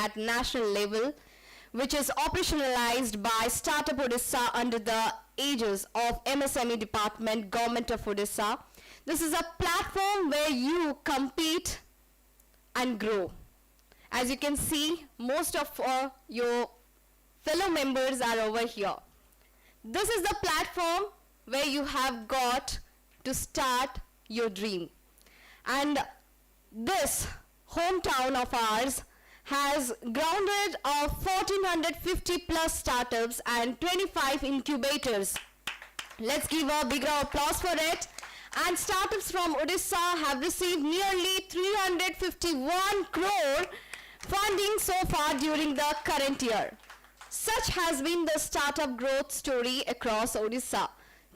at national level, which is operationalized by Startup Odisha under the aegis of MSME Department, Government of Odisha. This is a platform where you compete and grow. As you can see, most of your fellow members are over here. This is the platform where you have got to start your dream. And this hometown of ours has grounded of 1450 plus startups and 25 incubators. Let's give a bigger applause for it. And startups from Odisha have received nearly 351 crore funding so far during the current year. Such has been the startup growth story across Odisha.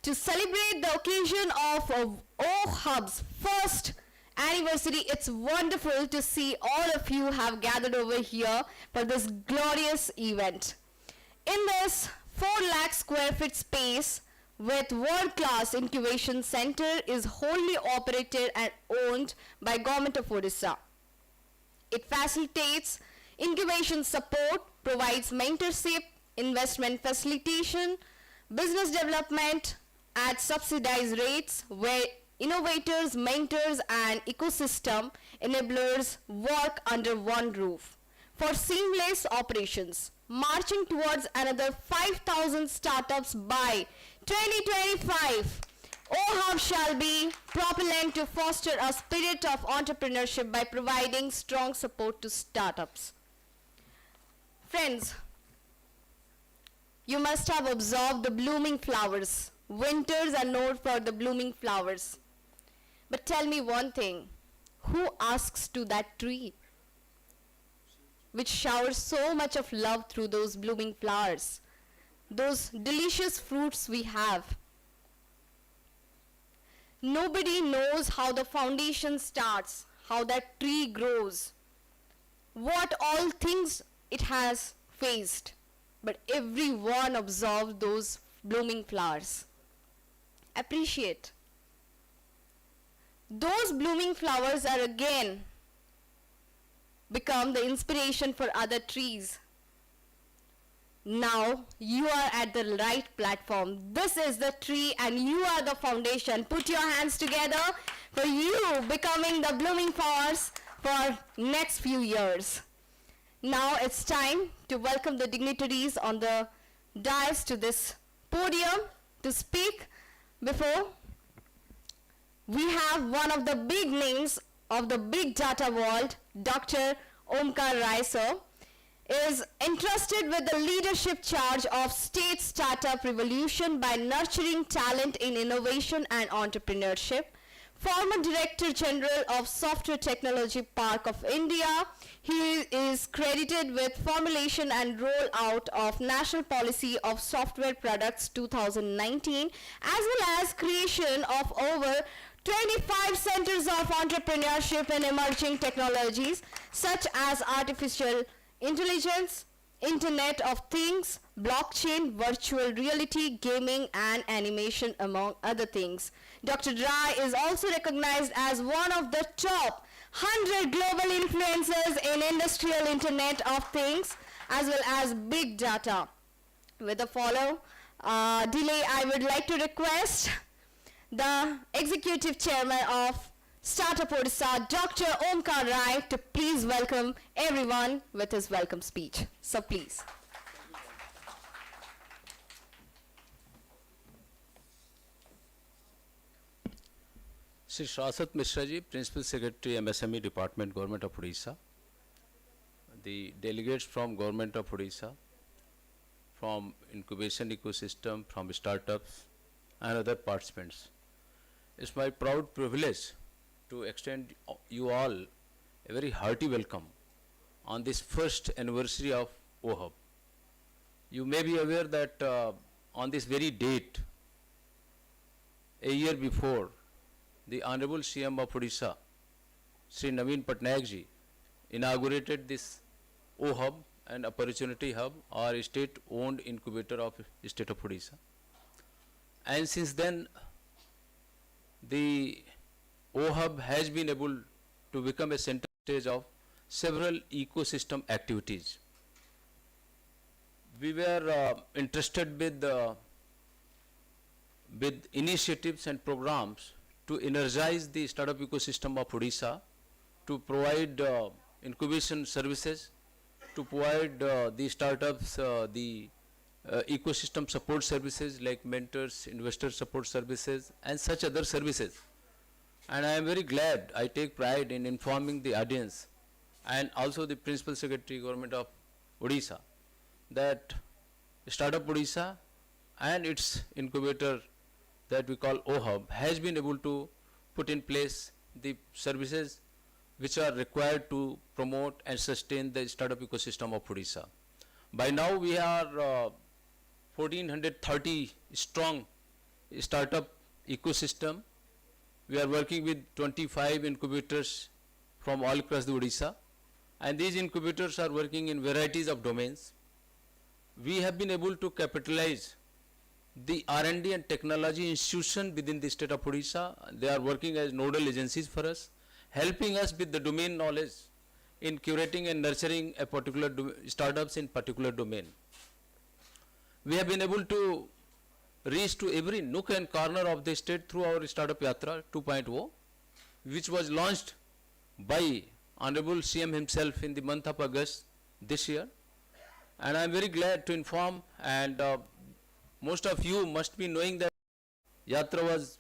To celebrate the occasion of OHub's first anniversary, it's wonderful to see all of you have gathered over here for this glorious event. In this 4 lakh square feet space with world-class incubation center is wholly operated and owned by Government of Odisha. It facilitates incubation support, provides mentorship, investment facilitation, business development at subsidized rates where innovators, mentors and ecosystem enablers work under one roof. For seamless operations, marching towards another 5,000 startups by 2025, OHub shall be propellant to foster a spirit of entrepreneurship by providing strong support to startups. Friends, you must have observed the blooming flowers. Winters are known for the blooming flowers. But tell me one thing, who asks to that tree which showers so much of love through those blooming flowers, those delicious fruits we have? Nobody knows how the foundation starts, how that tree grows, what all things it has faced, but everyone observes those blooming flowers. Appreciate. Those blooming flowers are again become the inspiration for other trees. Now you are at the right platform. This is the tree and you are the foundation. Put your hands together for you becoming the blooming flowers for next few years. Now it's time to welcome the dignitaries on the dais to this podium to speak. Before we have one of the big names of the big data world, Dr. Omkar Rai sir, is entrusted with the leadership charge of state startup revolution by nurturing talent in innovation and entrepreneurship. Former Director General of Software Technology Park of India, he is credited with formulation and rollout of National Policy of Software Products 2019, as well as creation of over 25 centers of entrepreneurship in emerging technologies such as artificial intelligence, Internet of Things, blockchain, virtual reality, gaming and animation, among other things. Dr. Rai is also recognized as one of the top 100 global influencers in industrial Internet of Things as well as big data. With a follow delay, I would like to request the Executive Chairman of Startup Odisha, Dr. Omkar Rai, to please welcome everyone with his welcome speech. So please. Shri Shaswat Mishra ji, Principal Secretary, MSME Department, Government of Odisha, the delegates from Government of Odisha, from incubation ecosystem, from startups and other participants. It's my proud privilege to extend you all a very hearty welcome on this first anniversary of OHub. You may be aware that on this very date, a year before, the Honorable CM of Odisha, Sri Naveen Patnaik ji, inaugurated this OHub and Opportunity Hub, our state-owned incubator of state of Odisha. And since then, the OHub has been able to become a center stage of several ecosystem activities. We were interested with initiatives and programs to energize the startup ecosystem of Odisha, to provide incubation services, to provide the startups the ecosystem support services like mentors, investor support services, and such other services. And I am very glad, I take pride in informing the audience and also the Principal Secretary, Government of Odisha, that Startup Odisha and its incubator that we call OHub has been able to put in place the services which are required to promote and sustain the startup ecosystem of Odisha. By now we are 1430 strong startup ecosystem. We are working with 25 incubators from all across the Odisha, and these incubators are working in varieties of domains. We have been able to capitalize the R&D and technology institution within the state of Odisha. They are working as nodal agencies for us, helping us with the domain knowledge in curating and nurturing a particular startups in particular domain. We have been able to reach to every nook and corner of the state through our Startup Yatra 2.0, which was launched by Honorable CM himself in the month of August this year. And I am very glad to inform, and most of you must be knowing that Yatra was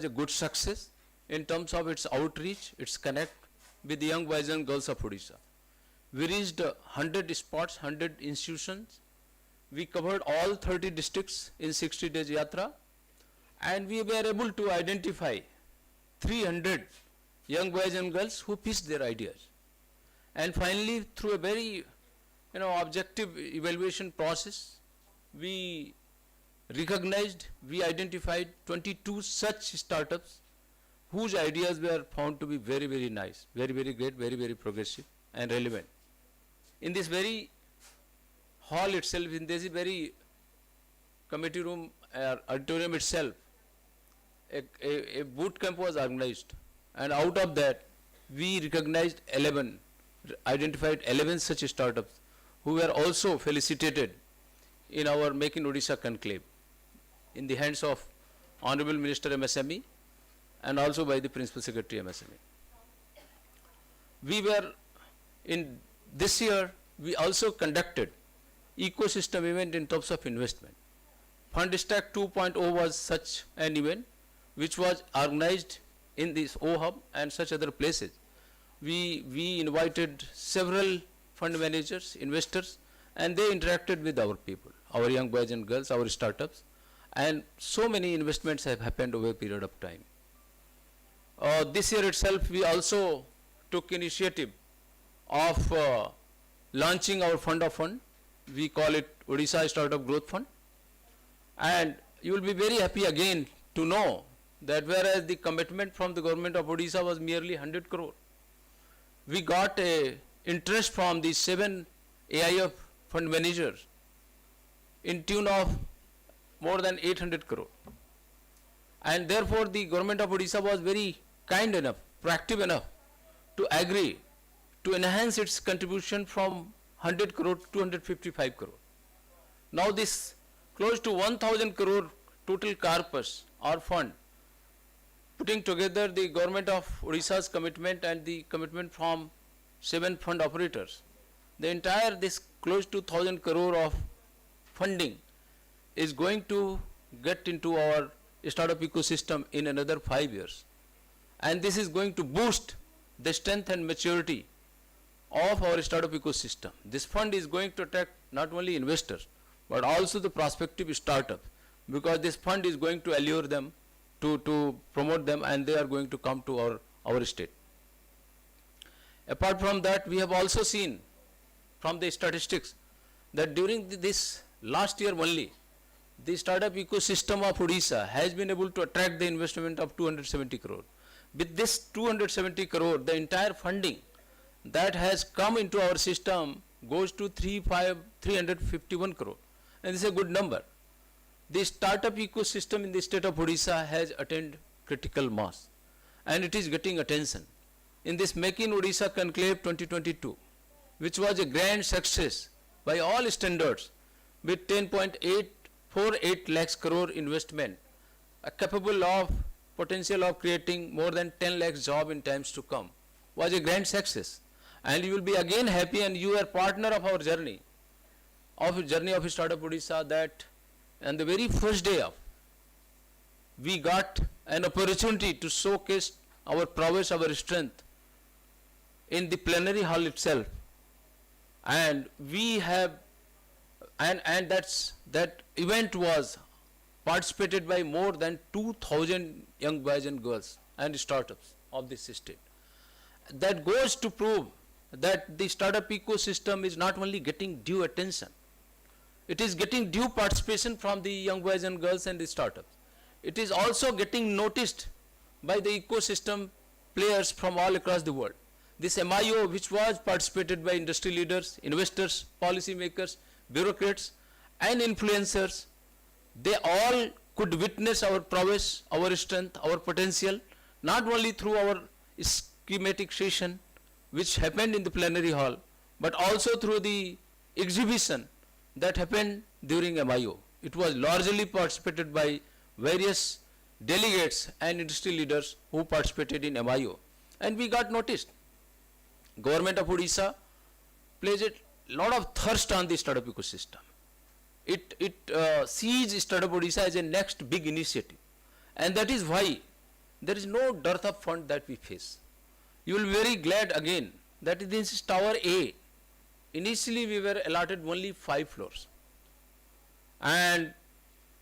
a good success in terms of its outreach, its connect with the young boys and girls of Odisha. We reached 100 spots, 100 institutions. We covered all 30 districts in 60 days Yatra, and we were able to identify 300 young boys and girls who pitched their ideas. And finally, through a very objective evaluation process, we recognized, we identified 22 such startups whose ideas were found to be very, very nice, very, very great, very, very progressive and relevant. In this very hall itself, in this very committee room, auditorium itself, a boot camp was organized, and out of that, we recognized 11, identified 11 such startups who were also felicitated in our Make in Odisha conclave in the hands of Honorable Minister MSME and also by the Principal Secretary MSME. We were in this year, we also conducted ecosystem event in terms of investment. Fund Stack 2.0 was such an event which was organized in this OHub and such other places. We invited several fund managers, investors, and they interacted with our people, our young boys and girls, our startups, and so many investments have happened over a period of time. This year itself, we also took initiative of launching our fund of fund. We call it Odisha Startup Growth Fund. And you will be very happy again to know that whereas the commitment from the government of Odisha was merely 100 crore, we got a interest from the 7 AIF fund managers in tune of more than 800 crore. And therefore, the government of Odisha was very kind enough, proactive enough to agree to enhance its contribution from 100 crore to 255 crore. Now this close to 1000 crore total corpus or fund, putting together the government of Odisha's commitment and the commitment from 7 fund operators, the entire this close to 1000 crore of funding is going to get into our startup ecosystem in another 5 years. And this is going to boost the strength and maturity of our startup ecosystem. This fund is going to attract not only investors, but also the prospective startups, because this fund is going to allure them to promote them, and they are going to come to our state. Apart from that, we have also seen from the statistics that during this last year only, the startup ecosystem of Odisha has been able to attract the investment of 270 crore. With this 270 crore, the entire funding that has come into our system goes to 351 crore, and this is a good number. The startup ecosystem in the state of Odisha has attained critical mass, and it is getting attention. in this Make in Odisha Conclave 2022, which was a grand success by all standards with 10.848 lakhs crore investment, capable of potential of creating more than 10 lakhs job in times to come, was a grand success. And you will be again happy, and you are partner of our journey of Startup Odisha, that on the very first day of, we got an opportunity to showcase our prowess, our strength in the plenary hall itself. And we have, and that event was participated by more than 2,000 young boys and girls and startups of this state. That goes to prove that the startup ecosystem is not only getting due attention, it is getting due participation from the young boys and girls and the startups. It is also getting noticed by the ecosystem players from all across the world. This MIO, which was participated by industry leaders, investors, policy makers, bureaucrats and influencers, they all could witness our prowess, our strength, our potential, not only through our schematic session which happened in the plenary hall, but also through the exhibition that happened during MIO. It was largely participated by various delegates and industry leaders who participated in MIO, and we got noticed. Government of Odisha plays a lot of thirst on the startup ecosystem. It sees Startup Odisha as a next big initiative, and that is why there is no dearth of fund that we face. You will be very glad again that this is Tower A. Initially we were allotted only 5 floors, and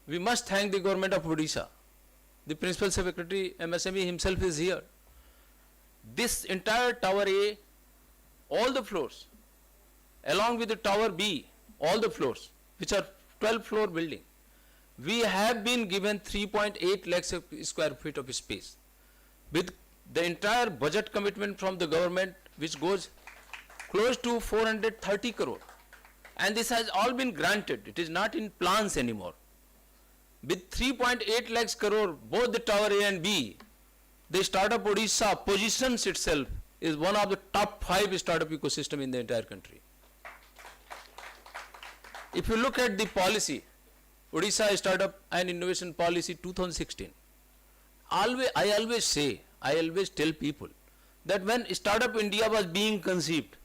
we must thank the Government of Odisha. The Principal Secretary MSME himself is here. This entire Tower A, all the floors, along with the Tower B, all the floors, which are 12-floor building, we have been given 3.8 lakhs square feet of space, with the entire budget commitment from the government, which goes close to 430 crore. And this has all been granted. It is not in plans anymore. With 3.8 lakhs crore, both the Tower A and B, the Startup Odisha positions itself is one of the top 5 startup ecosystem in the entire country. If you look at the policy, Odisha Startup and Innovation Policy 2016, I always tell people that when Startup India was being conceived,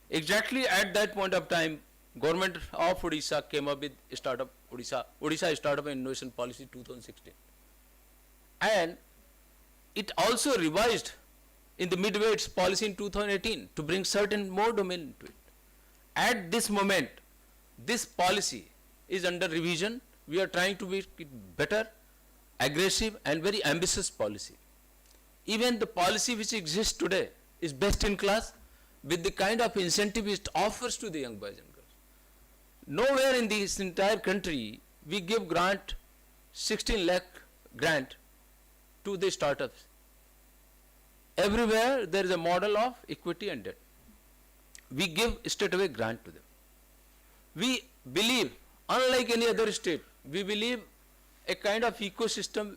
exactly at that point of time, Government of Odisha came up with Startup Odisha Startup and Innovation Policy 2016. And it also revised in the midway its policy in 2018 to bring certain more domain into it. At this moment, this policy is under revision. We are trying to make it better, aggressive and very ambitious policy. Even the policy which exists today is best in class with the kind of incentive it offers to the young boys and girls. Nowhere in this entire country we give grant 16 lakh grant to the startups. Everywhere there is a model of equity and debt. We give straight away grant to them. We believe, unlike any other state, we believe a kind of ecosystem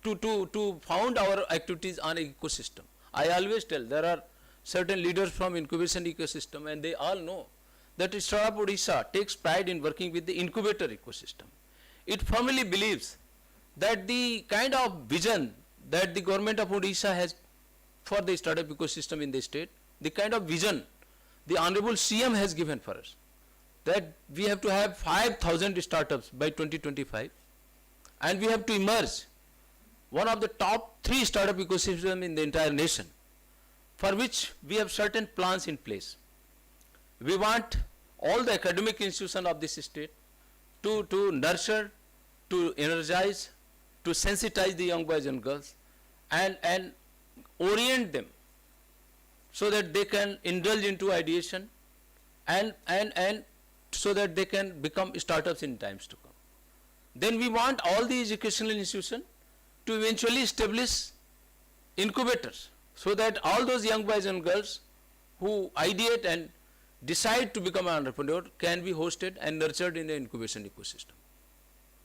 to found our activities on an ecosystem. I always tell, there are certain leaders from incubation ecosystem, and they all know that Startup Odisha takes pride in working with the incubator ecosystem. It firmly believes that the kind of vision that the Government of Odisha has for the startup ecosystem in the state, the kind of vision the Honorable CM has given for us, that we have to have 5,000 startups by 2025, and we have to emerge one of the top 3 startup ecosystems in the entire nation, for which we have certain plans in place. We want all the academic institutions of this state to nurture, to energize, to sensitize the young boys and girls, and orient them so that they can indulge into ideation and so that they can become startups in times to come. Then we want all the educational institutions to eventually establish incubators so that all those young boys and girls who ideate and decide to become an entrepreneur can be hosted and nurtured in the incubation ecosystem.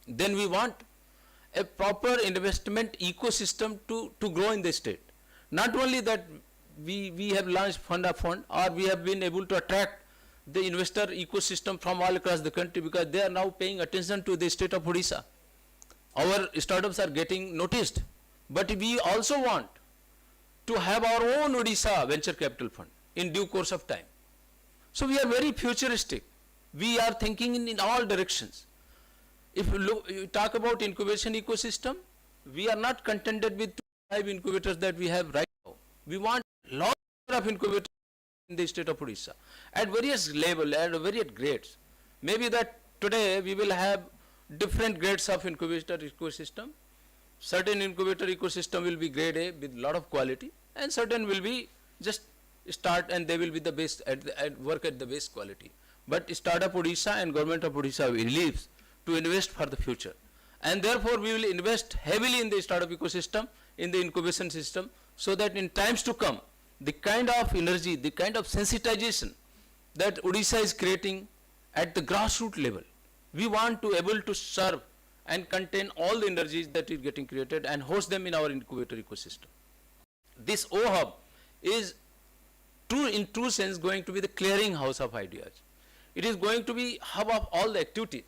Then we want a proper investment ecosystem to grow in the state. Not only that we have launched fund of fund, or we have been able to attract the investor ecosystem from all across the country, because they are now paying attention to the state of Odisha. Our startups are getting noticed, but we also want to have our own Odisha venture capital fund in due course of time. So we are very futuristic. We are thinking in all directions. If you talk about incubation ecosystem, we are not contented with 5 incubators that we have right now. We want lots of incubators in the state of Odisha at various levels, at various grades. Maybe that today we will have different grades of incubator ecosystem. Certain incubator ecosystem will be grade A with lot of quality, and certain will be just start and they will be the best at work at the best quality. But Startup Odisha and Government of Odisha believes to invest for the future, and therefore we will invest heavily in the startup ecosystem, in the incubation system, so that in times to come, the kind of energy, the kind of sensitization that Odisha is creating at the grassroots level, we want to able to serve and contain all the energies that is getting created and host them in our incubator ecosystem. This OHub is in true sense going to be the clearing house of ideas. It is going to be hub of all the activities.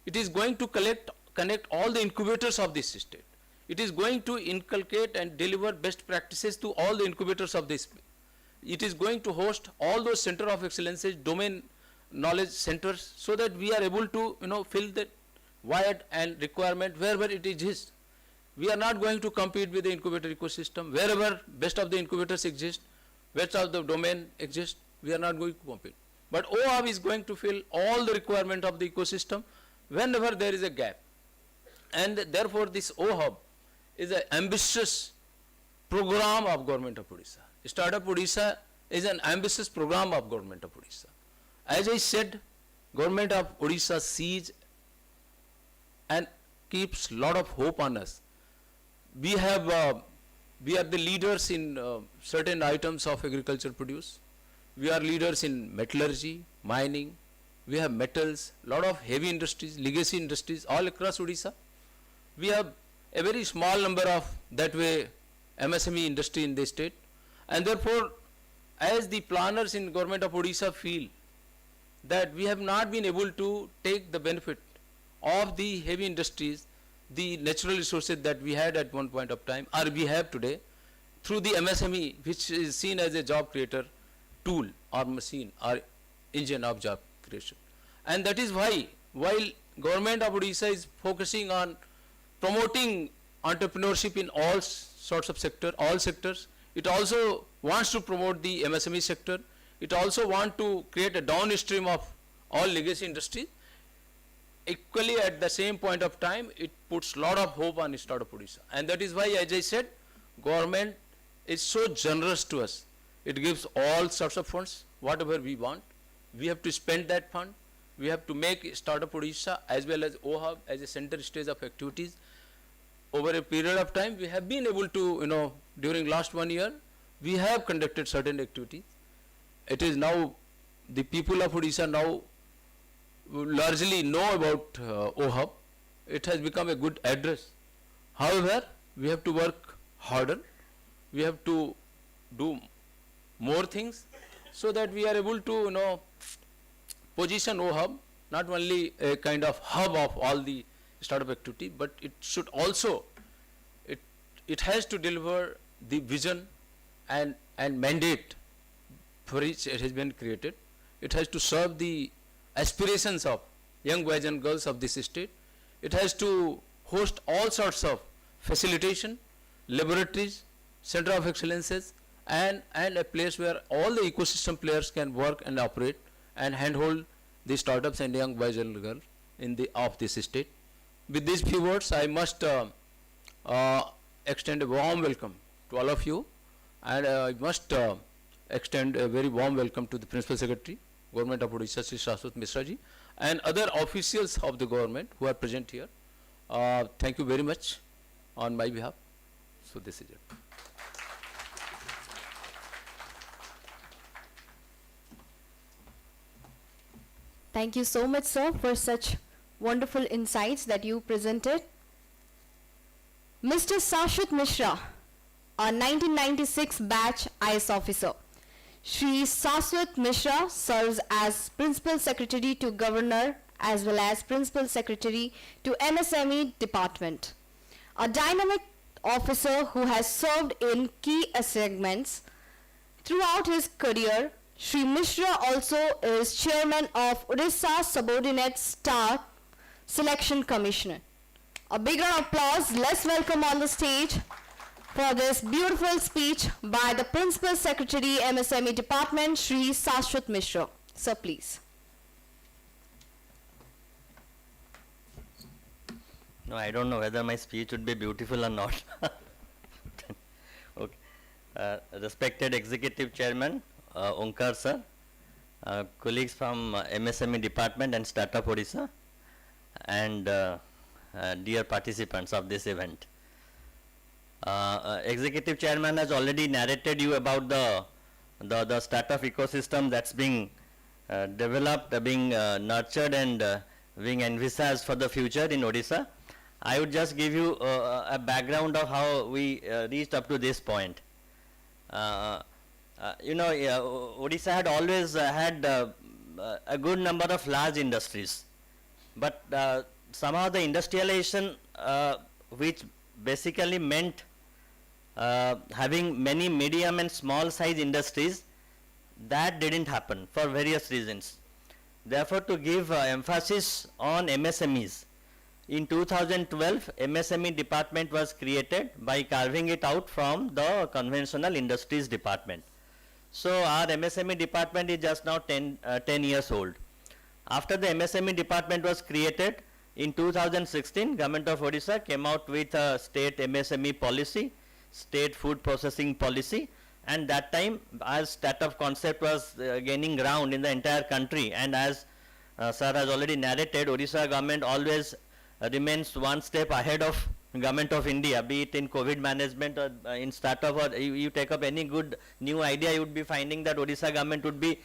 It is going to connect all the incubators of this state. It is going to inculcate and deliver best practices to all the incubators of this. It is going to host all those center of excellences, domain knowledge centers, so that we are able to fill the void and requirement wherever it exists. We are not going to compete with the incubator ecosystem. Wherever best of the incubators exist, best of the domain exists, we are not going to compete. But OHub is going to fill all the requirement of the ecosystem whenever there is a gap. And therefore this OHub is an ambitious program of Government of Odisha. Startup Odisha is an ambitious program of Government of Odisha. As I said, Government of Odisha sees and keeps lot of hope on us. We are the leaders in certain items of agriculture produce. We are leaders in metallurgy, mining. We have metals, lot of heavy industries, legacy industries all across Odisha. We have a very small number of that way MSME industry in the state, and therefore as the planners in Government of Odisha feel that we have not been able to take the benefit of the heavy industries, the natural resources that we had at one point of time, or we have today, through the MSME, which is seen as a job creator tool or machine or engine of job creation. And that is why, while Government of Odisha is focusing on promoting entrepreneurship in all sorts of all sectors, it also wants to promote the MSME sector. It also wants to create a downstream of all legacy industries. Equally, at the same point of time, it puts lot of hope on Startup Odisha. And that is why, as I said, government is so generous to us. It gives all sorts of funds, whatever we want. We have to spend that fund. We have to make Startup Odisha as well as OHub as a center stage of activities. Over a period of time, we have been able to, during last 1 year, we have conducted certain activities. It is now, the people of Odisha now largely know about OHub. It has become a good address. However, we have to work harder. We have to do more things so that we are able to, position OHub not only a kind of hub of all the startup activity, but it should also, it has to deliver the vision and mandate for which it has been created. It has to serve the aspirations of young boys and girls of this state. It has to host all sorts of facilitation, laboratories, center of excellences, and a place where all the ecosystem players can work and operate and handhold the startups and young boys and girls of this state. With these few words, I must extend a warm welcome to all of you, and I must extend a very warm welcome to the Principal Secretary, Government of Odisha, Shri Shashwat Mishra ji, and other officials of the government who are present here. Thank you very much on my behalf. So this is it. Thank you so much, sir, for such wonderful insights that you presented. Mr. Shashwat Mishra, a 1996 batch IS officer. Shri Saswat Mishra serves as Principal Secretary to Governor as well as Principal Secretary to MSME Department. A dynamic officer who has served in key segments throughout his career, Shri Mishra also is Chairman of Odisha Subordinate Staff Selection Commission. A big round of applause. Let's welcome on the stage for this beautiful speech by the Principal Secretary, MSME Department, Shri Saswat Mishra. Sir, please. No, I don't know whether my speech would be beautiful or not. Okay. Respected Executive Chairman, Onkar sir, colleagues from MSME Department and Startup Odisha, and dear participants of this event. Executive Chairman has already narrated you about the startup ecosystem that's being developed, being nurtured and being envisaged for the future in Odisha. I would just give you a background of how we reached up to this point. Odisha had always had a good number of large industries, but somehow the industrialization, which basically meant having many medium and small size industries, that didn't happen for various reasons. Therefore, to give emphasis on MSMEs, in 2012, MSME department was created by carving it out from the conventional industries department. So our MSME department is just now 10 years old. After the MSME department was created, in 2016, Government of Odisha came out with a state MSME policy, state food processing policy, and that time, as startup concept was gaining ground in the entire country, and as sir has already narrated, Odisha government always remains one step ahead of Government of India, be it in COVID management or in startup, or you take up any good new idea, you would be finding that Odisha government would be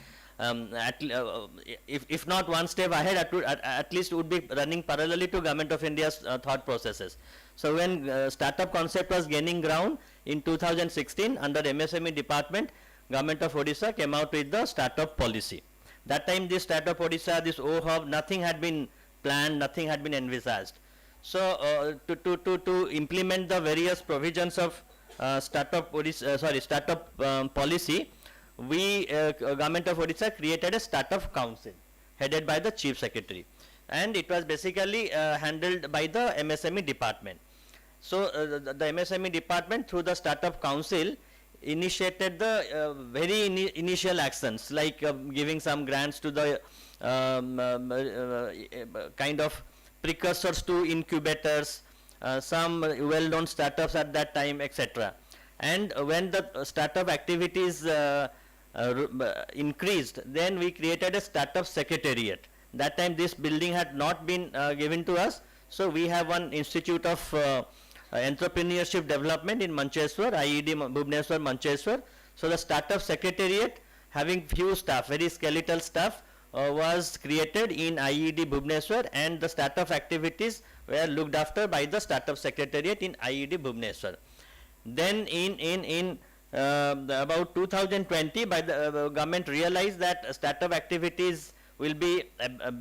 if not one step ahead, at least would be running parallelly to Government of India's thought processes. So when startup concept was gaining ground in 2016 under MSME department, Government of Odisha came out with the startup policy. That time this startup Odisha, this OHub, nothing had been planned, nothing had been envisaged. So to implement the various provisions of startup policy, we Government of Odisha created a startup council headed by the Chief Secretary, and it was basically handled by the MSME department. So the MSME department through the startup council initiated the very initial actions, like giving some grants to the kind of precursors to incubators, some well-known startups at that time, etc. And when the startup activities increased, then we created a startup secretariat. That time this building had not been given to us, so we have one institute of entrepreneurship development in Mancheswar, IED Bhubaneswar, Mancheswar. So the startup secretariat, having few staff, very skeletal staff, was created in IED Bhubaneswar, and the startup activities were looked after by the startup secretariat in IED Bhubaneswar. Then in about 2020, by the government realized that startup activities will be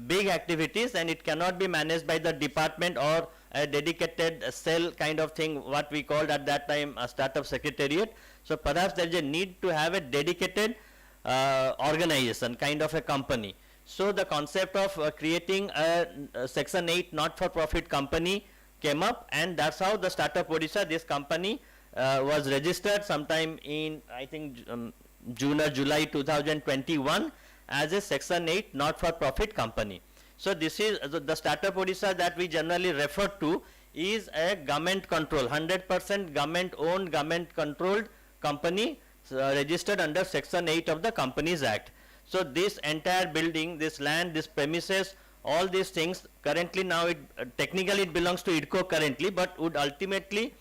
big activities, and it cannot be managed by the department or a dedicated cell kind of thing, what we called at that time a startup secretariat. So perhaps there is a need to have a dedicated organization, kind of a company. So the concept of creating a Section 8 not-for-profit company came up, and that's how the Startup Odisha, this company was registered sometime in, I think, June or July 2021 as a Section 8 not-for-profit company. So this is the Startup Odisha that we generally refer to is a government control, 100% government owned, government controlled company registered under Section 8 of the Companies Act. So this entire building, this land, this premises, all these things, currently now technically it belongs to IDCO currently, but would ultimately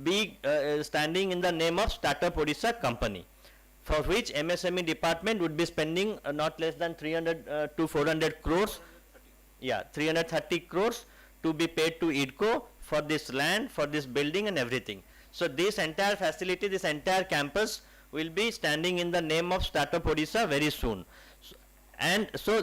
be standing in the name of Startup Odisha company, for which MSME department would be spending not less than 300 to 400 crores. Yeah, 330 crores to be paid to IDCO for this land, for this building and everything. So this entire facility, this entire campus will be standing in the name of Startup Odisha very soon. And so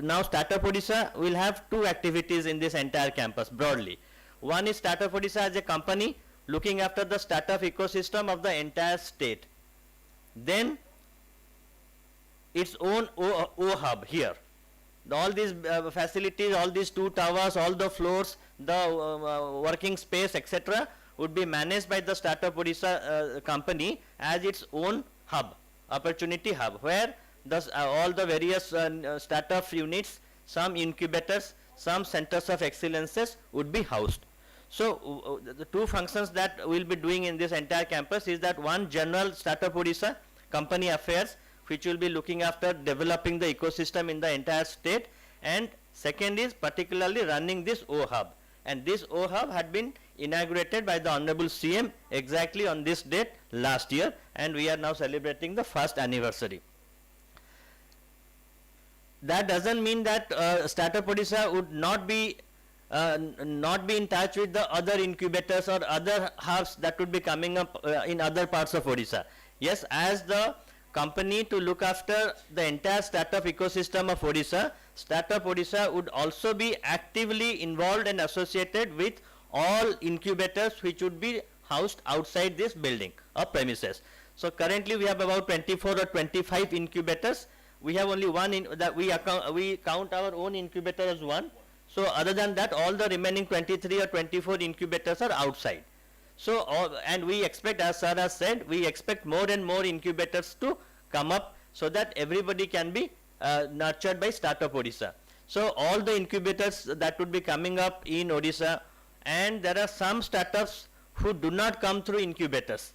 now Startup Odisha will have two activities in this entire campus broadly. One is Startup Odisha as a company looking after the startup ecosystem of the entire state. Then its own O hub here. All these facilities, all these two towers, all the floors, the working space, etc., would be managed by the Startup Odisha company as its own hub, opportunity hub, where all the various startup units, some incubators, some centers of excellences would be housed. So the two functions that we'll be doing in this entire campus is that one, general Startup Odisha company affairs, which will be looking after developing the ecosystem in the entire state, and second is particularly running this O hub. And this O hub had been inaugurated by the Honorable CM exactly on this date last year, and we are now celebrating the first anniversary. That doesn't mean that Startup Odisha would not be in touch with the other incubators or other hubs that would be coming up in other parts of Odisha. Yes, as the company to look after the entire startup ecosystem of Odisha, Startup Odisha would also be actively involved and associated with all incubators which would be housed outside this building or premises. So currently we have about 24 or 25 incubators. We have only one that we count our own incubator as one. So other than that, all the remaining 23 or 24 incubators are outside. So and we expect, as sir has said, we expect more and more incubators to come up so that everybody can be nurtured by Startup Odisha. So all the incubators that would be coming up in Odisha, and there are some startups who do not come through incubators.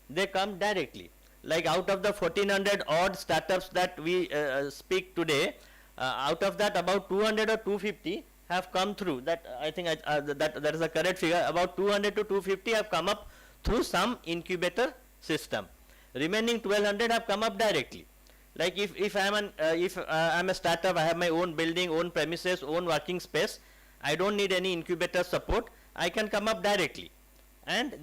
They come directly. Like out of the 1400 odd startups that we speak today, out of that about 200 or 250 have come through. That I think that is the correct figure. About 200 to 250 have come up through some incubator system. Remaining 1200 have come up directly. Like if I'm a startup, I have my own building, own premises, own working space, I don't need any incubator support, I can come up directly. And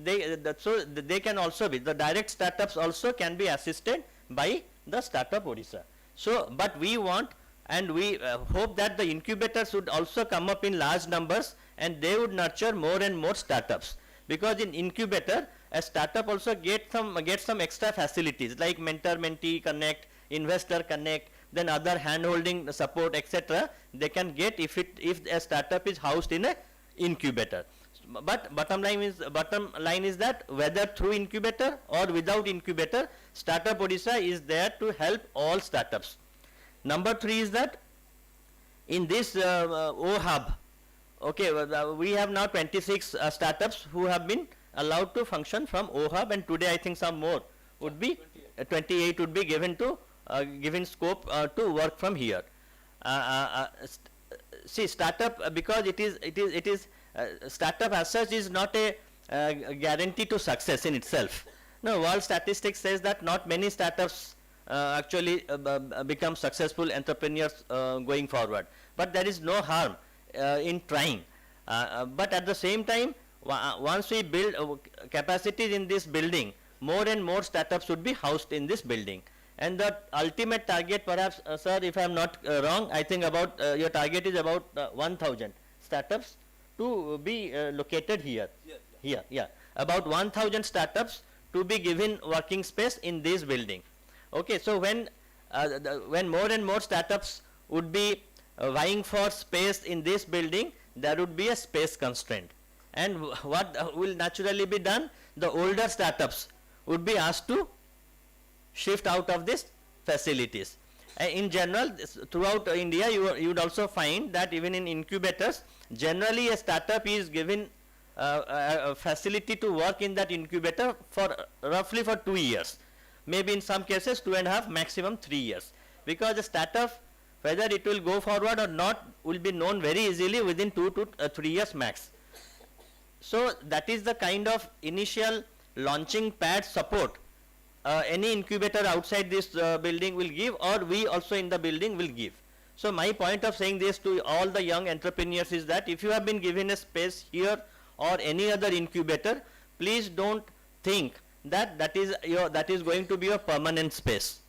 so they can also be, the direct startups also can be assisted by the Startup Odisha. So, but we want and we hope that the incubators would also come up in large numbers and they would nurture more and more startups. Because in incubator, a startup also gets some extra facilities like mentor-mentee connect, investor connect, then other hand-holding support, etc. They can get if a startup is housed in a incubator. But bottom line is that whether through incubator or without incubator, Startup Odisha is there to help all startups. Number 3 is that in this O hub, okay, we have now 26 startups who have been allowed to function from O hub, and today I think some more would be 28 would be given scope to work from here. See, startup, because it is startup as such is not a guarantee to success in itself. No, world statistics says that not many startups actually become successful entrepreneurs going forward. But there is no harm in trying. But at the same time, once we build capacities in this building, more and more startups should be housed in this building. And the ultimate target, perhaps, sir, if I am not wrong, I think about your target is about 1,000 startups to be located here. Yeah. About 1,000 startups to be given working space in this building. Okay, so when more and more startups would be vying for space in this building, there would be a space constraint. And what will naturally be done? The older startups would be asked to shift out of these facilities. In general, throughout India, you would also find that even in incubators, generally a startup is given a facility to work in that incubator for roughly for 2 years. Maybe in some cases 2.5, maximum 3 years. Because the startup, whether it will go forward or not, will be known very easily within 2 to 3 years max. So that is the kind of initial launching pad support any incubator outside this building will give, or we also in the building will give. So my point of saying this to all the young entrepreneurs is that if you have been given a space here or any other incubator, please don't think that that is going to be a permanent space.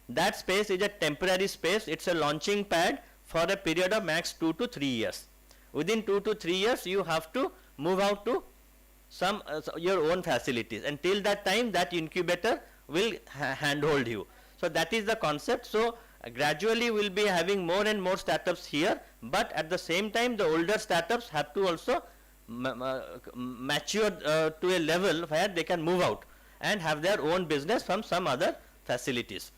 That space is a temporary space. It's a launching pad for a period of max 2 to 3 years. Within 2 to 3 years, you have to move out to your own facilities. Until that time, that incubator will handhold you. So that is the concept. So gradually we'll be having more and more startups here, but at the same time the older startups have to also mature to a level where they can move out and have their own business from some other facilities.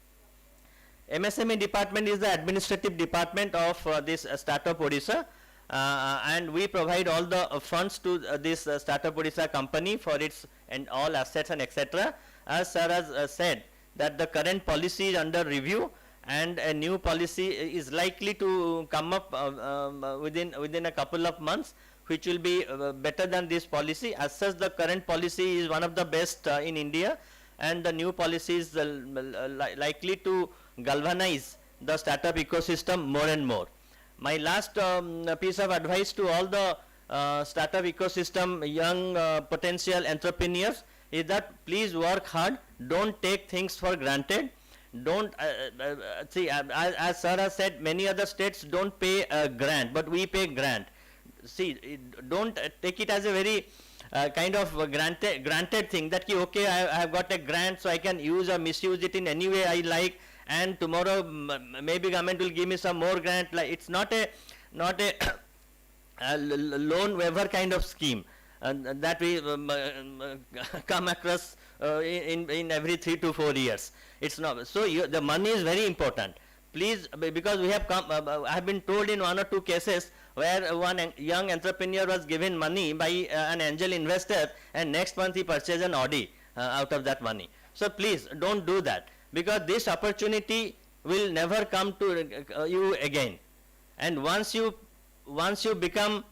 MSME department is the administrative department of this Startup Odisha, and we provide all the funds to this Startup Odisha company for its and all assets and etc. As sir has said that the current policy is under review and a new policy is likely to come up within a couple of months, which will be better than this policy. As such, the current policy is one of the best in India, and the new policy is likely to galvanize the startup ecosystem more and more. My last piece of advice to all the startup ecosystem young potential entrepreneurs is that please work hard, don't take things for granted. Don't see, as sir has said, many other states don't pay a grant, but we pay grant. See, don't take it as a very kind of granted thing that okay, I have got a grant, so I can use or misuse it in any way I like, and tomorrow maybe government will give me some more grant. Like, it's not a loan waiver kind of scheme that we come across in every 3 to 4 years. It's not. So the money is very important. Please, because we have come, I have been told in 1 or 2 cases where one young entrepreneur was given money by an angel investor, and next month he purchased an Audi out of that money. So please don't do that, because this opportunity will never come to you again. And once you become,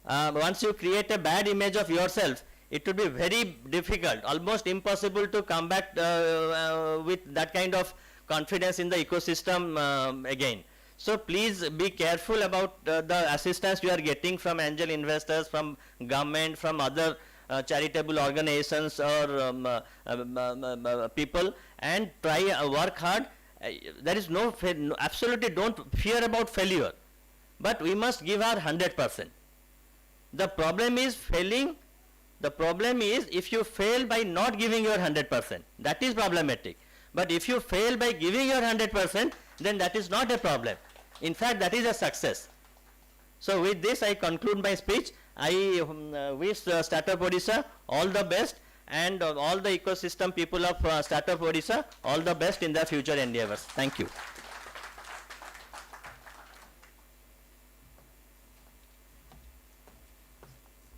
once you create a bad image of yourself, it will be very difficult, almost impossible to come back with that kind of confidence in the ecosystem again. So please be careful about the assistance you are getting from angel investors, from government, from other charitable organizations or people, and try work hard. There is absolutely don't fear about failure, but we must give our 100%. The problem is failing. The problem is if you fail by not giving your 100%, that is problematic. But if you fail by giving your 100%, then that is not a problem. In fact, that is a success. So with this, I conclude my speech. I wish Startup Odisha all the best, and all the ecosystem people of Startup Odisha all the best in their future endeavors. Thank you.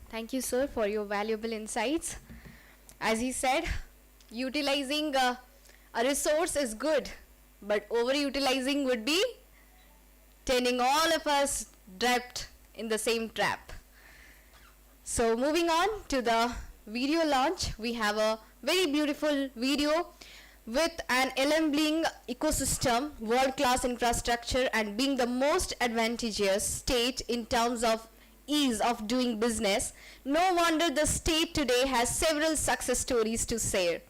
Thank you, sir, for your valuable insights. As he said, utilizing a resource is good, but overutilizing would be turning all of us trapped in the same trap. So moving on to the video launch, we have a very beautiful video with an enabling ecosystem, world-class infrastructure, and being the most advantageous state in terms of ease of doing business. No wonder the state today has several success stories to share.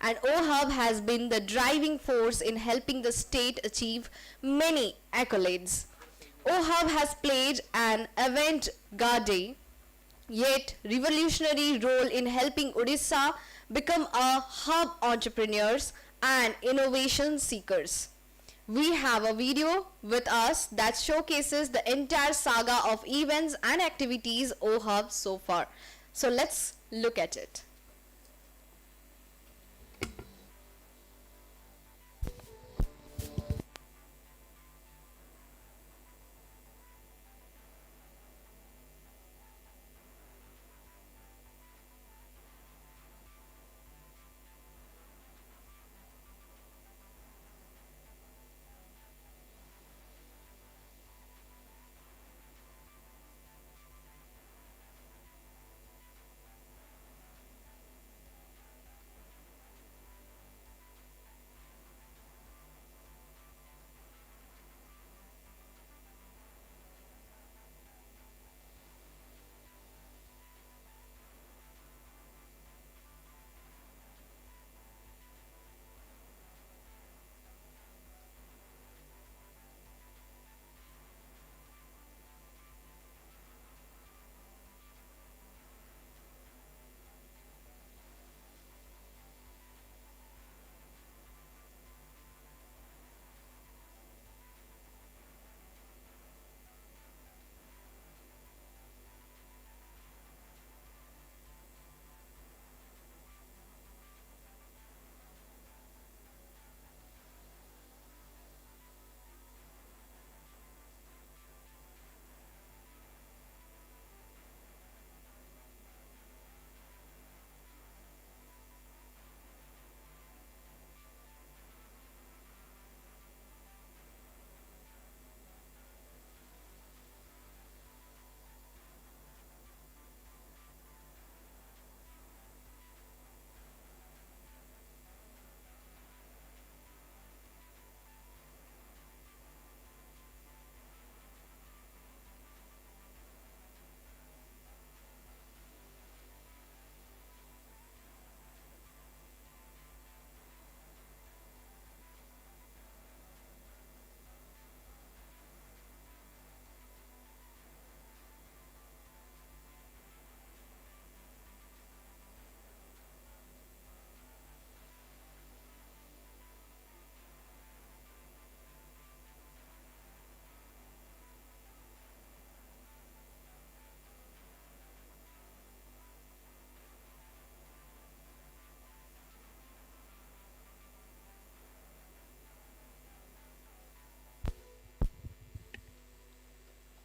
And OHub has been the driving force in helping the state achieve many accolades. OHub has played an avant-garde yet revolutionary role in helping Odisha become a hub entrepreneurs and innovation seekers. We have a video with us that showcases the entire saga of events and activities OHub so far. So let's look at it.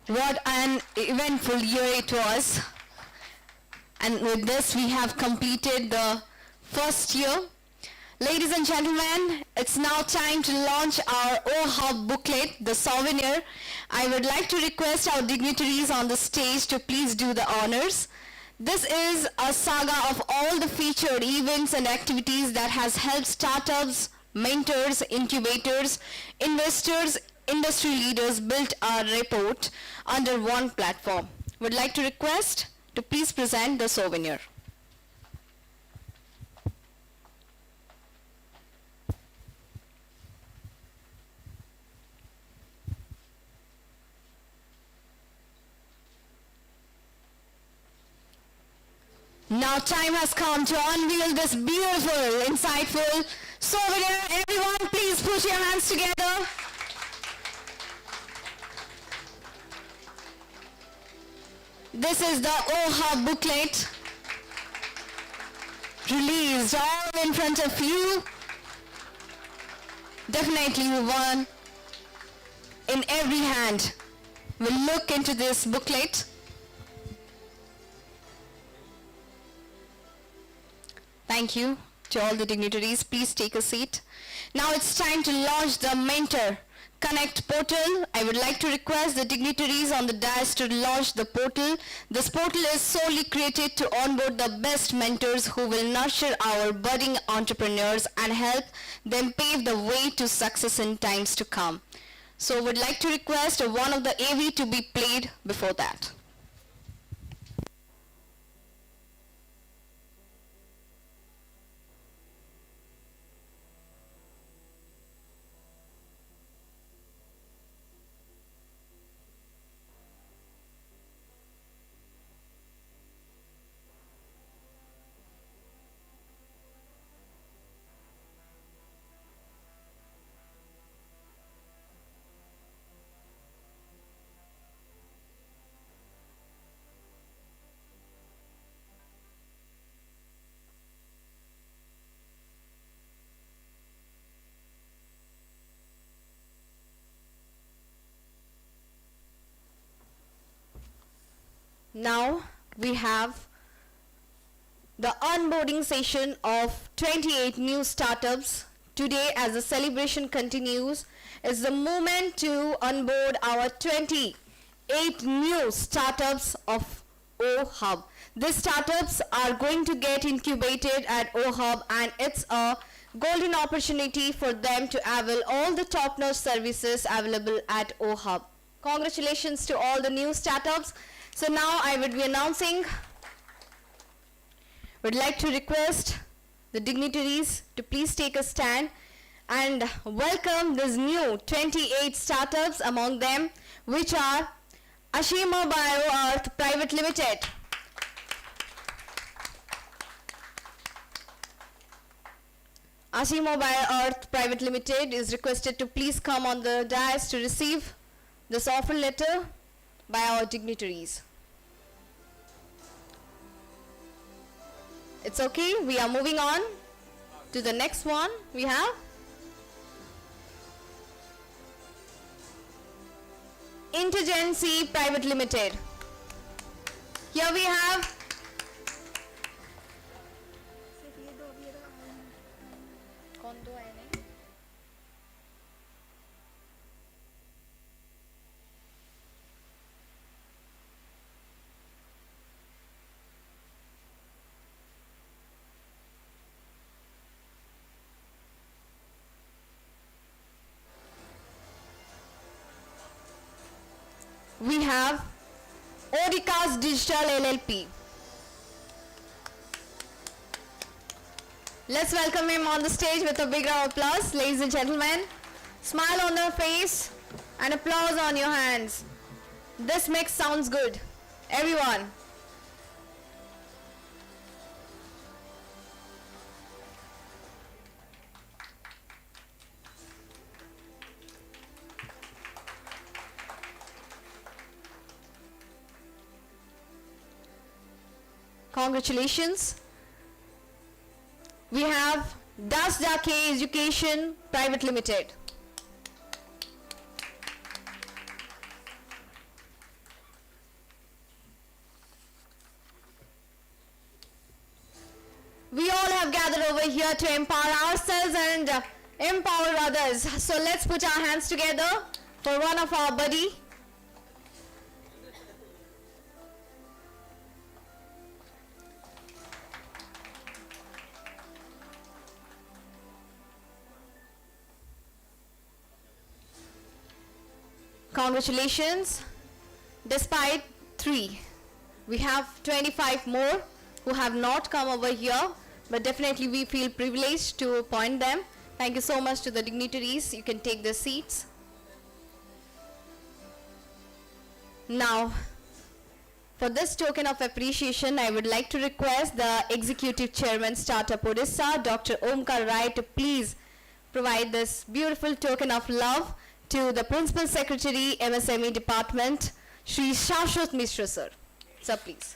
What an eventful year it was. And with this, we have completed the first year. Ladies and gentlemen, it's now time to launch our OHUB booklet, the souvenir. I would like to request our dignitaries on the stage to please do the honors. This is a saga of all the featured events and activities that has helped startups, mentors, incubators, investors, industry leaders build a report under one platform. Would like to request to please present the souvenir. Now time has come to unveil this beautiful, insightful souvenir. Everyone, please put your hands together. This is the OHUB booklet, released all in front of you. Definitely one in every hand will look into this booklet. Thank you to all the dignitaries. Please take a seat. Now it's time to launch the Mentor Connect portal. I would like to request the dignitaries on the dais to launch the portal. This portal is solely created to onboard the best mentors who will nurture our budding entrepreneurs and help them pave the way to success in times to come. So would like to request one of the AV to be played before that. Now we have the onboarding session of 28 new startups. Today, as the celebration continues, is the moment to onboard our 28 new startups of OHUB. These startups are going to get incubated at OHUB, and it's a golden opportunity for them to avail all the top-notch services available at OHUB. Congratulations to all the new startups. So now I would be announcing, would like to request the dignitaries to please take a stand and welcome these new 28 startups, among them which are Ashima BioEarth Private Limited, Ashima BioEarth Private Limited is requested to please come on the dais to receive this offer letter by our dignitaries. It's okay, we are moving on to the next one. We have Intergency Private Limited. Here we have Odicast Digital LLP. Let's welcome him on the stage with a big round of applause. Ladies and gentlemen, smile on their face and applause on your hands. This mix sounds good. Everyone. Congratulations. We have Das Dake Education Private Limited. gathered over here to empower ourselves and empower others. So let's put our hands together for one of our buddy. Congratulations. Despite 3, we have 25 more who have not come over here, but definitely we feel privileged to appoint them. Thank you so much to the dignitaries. You can take their seats. Now, for this token of appreciation, I would like to request the Executive Chairman, Startup Odisha, Dr. Omkar Rai, to please provide this beautiful token of love to the Principal Secretary, MSME Department, Shri Shashwat Mishra, sir. Sir, please.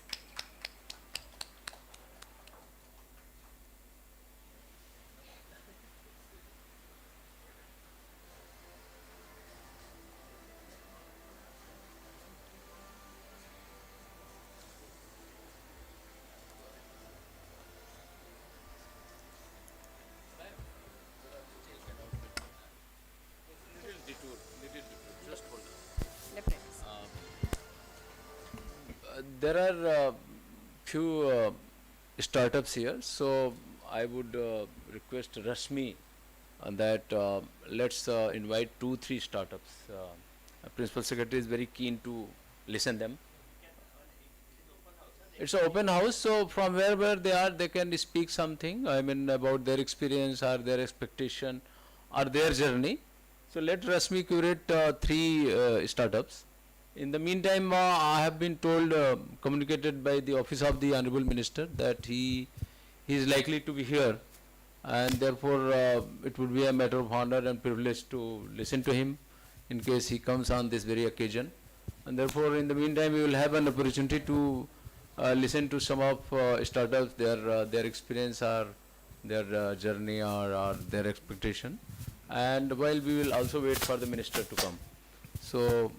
There are few startups here, so I would request Rashmi that let's invite 2-3 startups. Principal Secretary is very keen to listen them. It's an open house, so from wherever they are, they can speak something. I mean about their experience or their expectation or their journey. So let Rashmi curate 3 startups. In the meantime, I have been told, communicated by the Office of the Honorable Minister that he is likely to be here, and therefore it would be a matter of honor and privilege to listen to him in case he comes on this very occasion. And therefore, in the meantime, we will have an opportunity to listen to some of startups, their experience or their journey or their expectation. And while we will also wait for the minister to come. So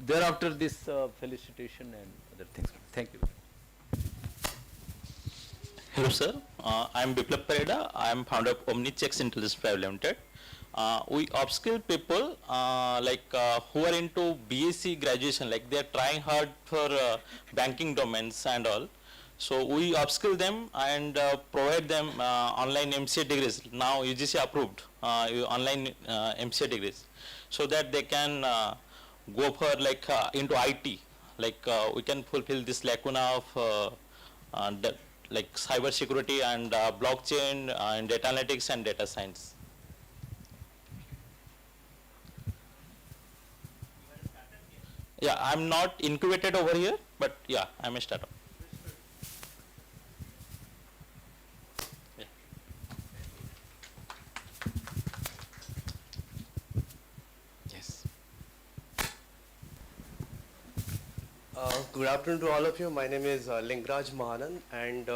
thereafter this felicitation and other things. Thank you. Hello sir, I am Biplab Pareda. I am founder of OmniChecks Intelligence Private Limited. We upskill people who are into BSc graduation, like they are trying hard for banking domains and all. So we upskill them and provide them online MCA degrees, now UGC approved online MCA degrees, so that they can go for into IT, we can fulfill this lacuna of like cyber security and blockchain and data analytics and data science. Yeah, I'm not incubated over here, but yeah, I'm a startup. Yeah. Yes. Good afternoon to all of you. My name is Lingraj Mahanan, and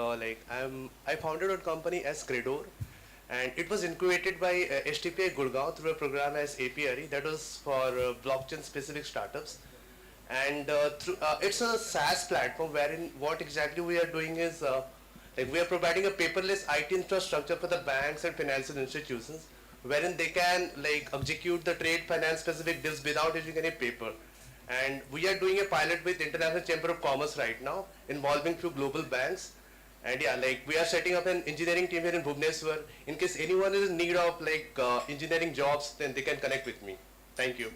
I founded a company as Credor, and it was incubated by HTPI Gurgaon through a program as APRE that was for blockchain specific startups. And it's a SaaS platform wherein what exactly we are doing is we are providing a paperless IT infrastructure for the banks and financial institutions, wherein they can execute the trade finance specific deals without using any paper. And we are doing a pilot with International Chamber of Commerce right now, involving few global banks. And yeah, we are setting up an engineering team here in Bhubaneswar. In case anyone is in need of engineering jobs, then they can connect with me. Thank you.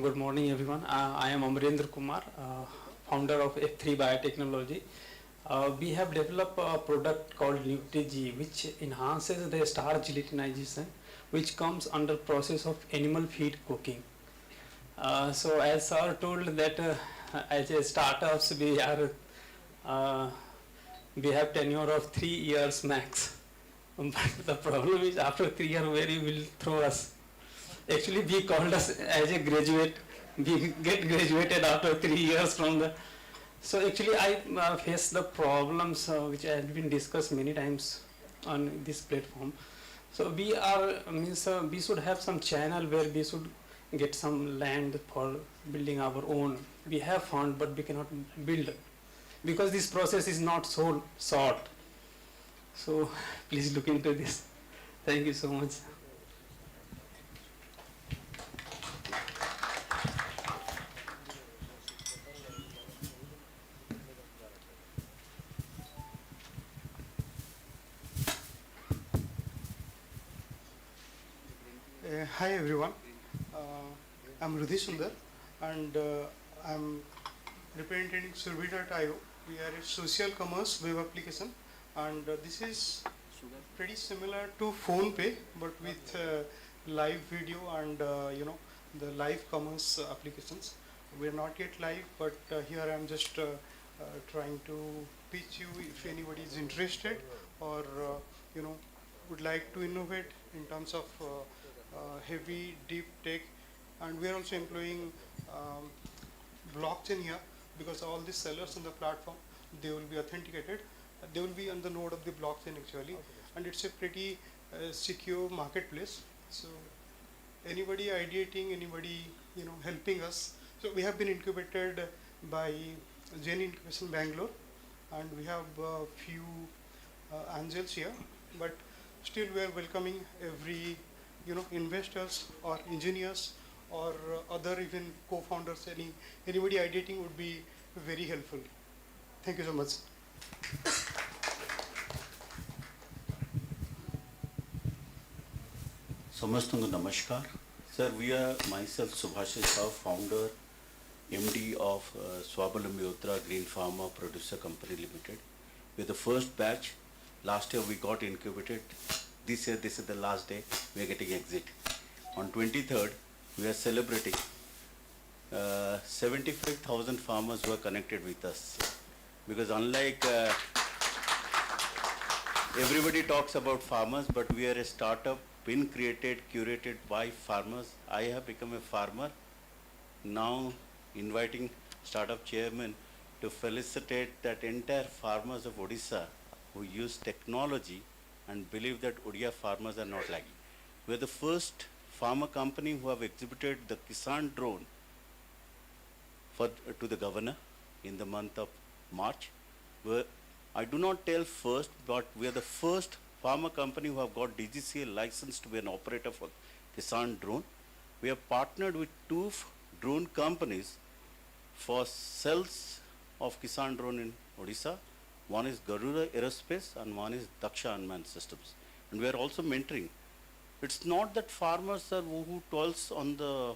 Good morning everyone. I am Amrendra Kumar, founder of F3 Biotechnology. We have developed a product called NutriG, which enhances the starch gelatinization, which comes under process of animal feed cooking. So as sir told that as a startups we have tenure of 3 years max. But the problem is after 3 years where you will throw us. Actually, we called us as a graduate. We get graduated after 3 years from the. So actually, I face the problems which have been discussed many times on this platform. So we should have some channel where we should get some land for building our own. We have fund, but we cannot build because this process is not so short. So please look into this. Thank you so much. Hi everyone, I'm Rudhi Sundar and I'm representing Survey.io. We are a social commerce web application and this is pretty similar to PhonePe but with live video and the live commerce applications. We are not yet live but here I'm just trying to pitch you if anybody is interested or would like to innovate in terms of heavy deep tech, and we are also employing blockchain here because all the sellers on the platform, they will be authenticated, they will be on the node of the blockchain actually, and it's a pretty secure marketplace. So anybody ideating, anybody helping us, so we have been incubated by Jain Incubation Bangalore and we have a few angels here, but still we are welcoming every investors or engineers or other even co-founders. Anybody ideating would be very helpful. Thank you so much. Samastungu Namaskar. Sir, we are myself Subhashish Rao, founder, MD of Swabalambi Uttara Green Pharma Producer Company Limited. We are the first batch. Last year we got incubated. This year, this is the last day, we are getting exit. On 23rd, we are celebrating 75,000 farmers who are connected with us. Because unlike everybody talks about farmers, but we are a startup been created, curated by farmers. I have become a farmer. Now inviting startup chairman to felicitate that entire farmers of Odisha who use technology and believe that Odia farmers are not lagging. We are the first pharma company who have exhibited the Kisan drone to the governor in the month of March. I do not tell first, but we are the first pharma company who have got DGCA license to be an operator for Kisan drone. We have partnered with two drone companies for sales of Kisan drone in Odisha. One is Garuda Aerospace and one is Daksha Unmanned Systems. And we are also mentoring. It's not that farmers are who toils on the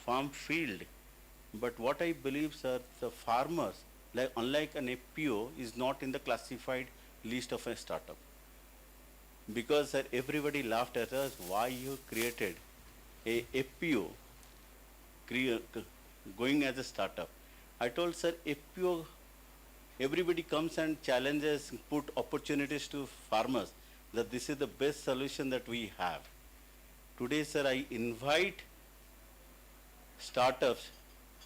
farm field, but what I believe, sir, the farmers, like unlike an FPO, is not in the classified list of a startup. Because sir, everybody laughed at us, why you created a FPO going as a startup. I told sir, FPO, everybody comes and challenges, put opportunities to farmers, that this is the best solution that we have. Today, sir, I invite startups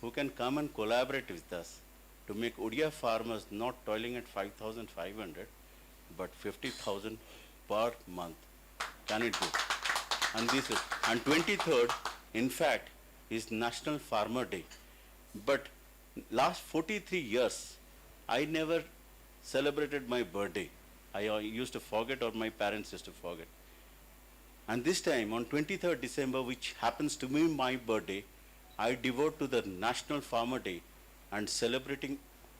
who can come and collaborate with us to make Odia farmers not toiling at 5,500, but 50,000 per month. Can it do? And this is, and 23rd, in fact, is National Farmer Day. But last 43 years, I never celebrated my birthday. I used to forget or my parents used to forget. And this time on 23rd December, which happens to be my birthday, I devote to the National Farmer Day and celebrating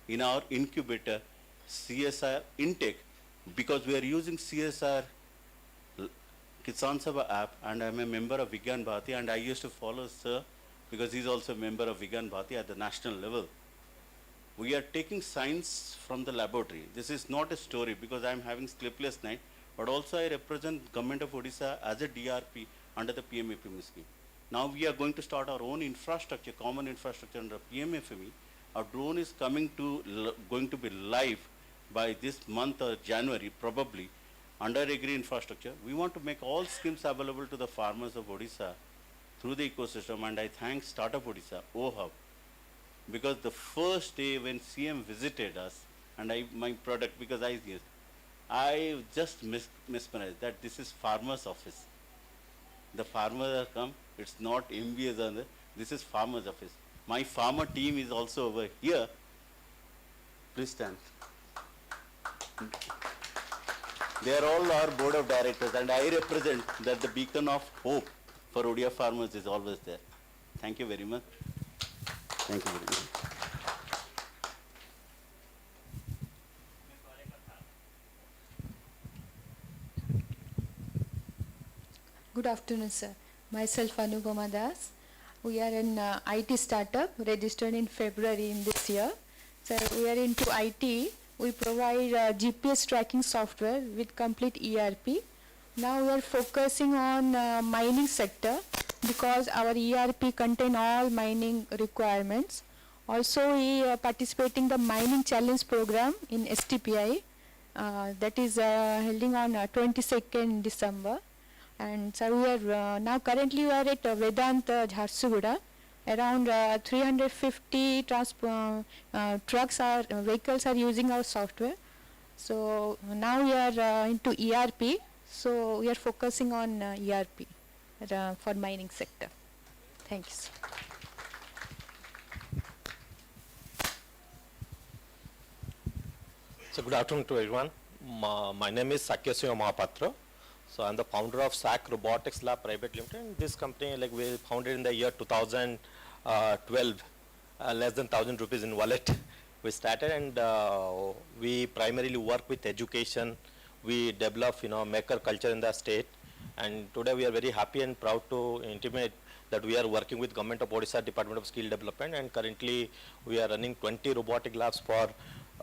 in our incubator CSR intake, because we are using CSR Kisan Sabha app and I'm a member of Vigyan Bharati, and I used to follow sir because he's also a member of Vigyan Bharati at the national level. We are taking science from the laboratory. This is not a story because I am having sleepless night, but also I represent Government of Odisha as a DRP under the PMFME scheme. Now we are going to start our own infrastructure, common infrastructure under PMFME. Our drone is going to be live by this month or January probably under agri infrastructure. We want to make all schemes available to the farmers of Odisha through the ecosystem, and I thank Startup Odisha, OHub, because the first day when CM visited us and my product, because I just mispronounced that this is farmer's office. The farmers have come, it's not MBS on the, this is farmer's office. My farmer team is also over here. Please stand. They are all our board of directors, and I represent that the beacon of hope for Odia farmers is always there. Thank you very much. Thank you very much. Good afternoon, sir. Myself Anupama Das. We are an IT startup registered in February in this year. So we are into IT. We provide GPS tracking software with complete ERP. Now we are focusing on mining sector because our ERP contain all mining requirements. Also, we participating the mining challenge program in STPI that is holding on 22nd December. And so we are now currently we are at Vedant Jharsuguda. Around 350 vehicles are using our software. So now we are into ERP. So we are focusing on ERP for mining sector. Thank you, sir. So good afternoon to everyone. My name is Sakyasya Mahapatra. So I'm the founder of SAC Robotics Lab Private Limited. And this company, like we founded in the year 2012, less than 1,000 rupees in wallet. We started, and we primarily work with education. We develop, maker culture in the state. And today we are very happy and proud to intimate that we are working with Government of Odisha Department of Skill Development, and currently we are running 20 robotic labs for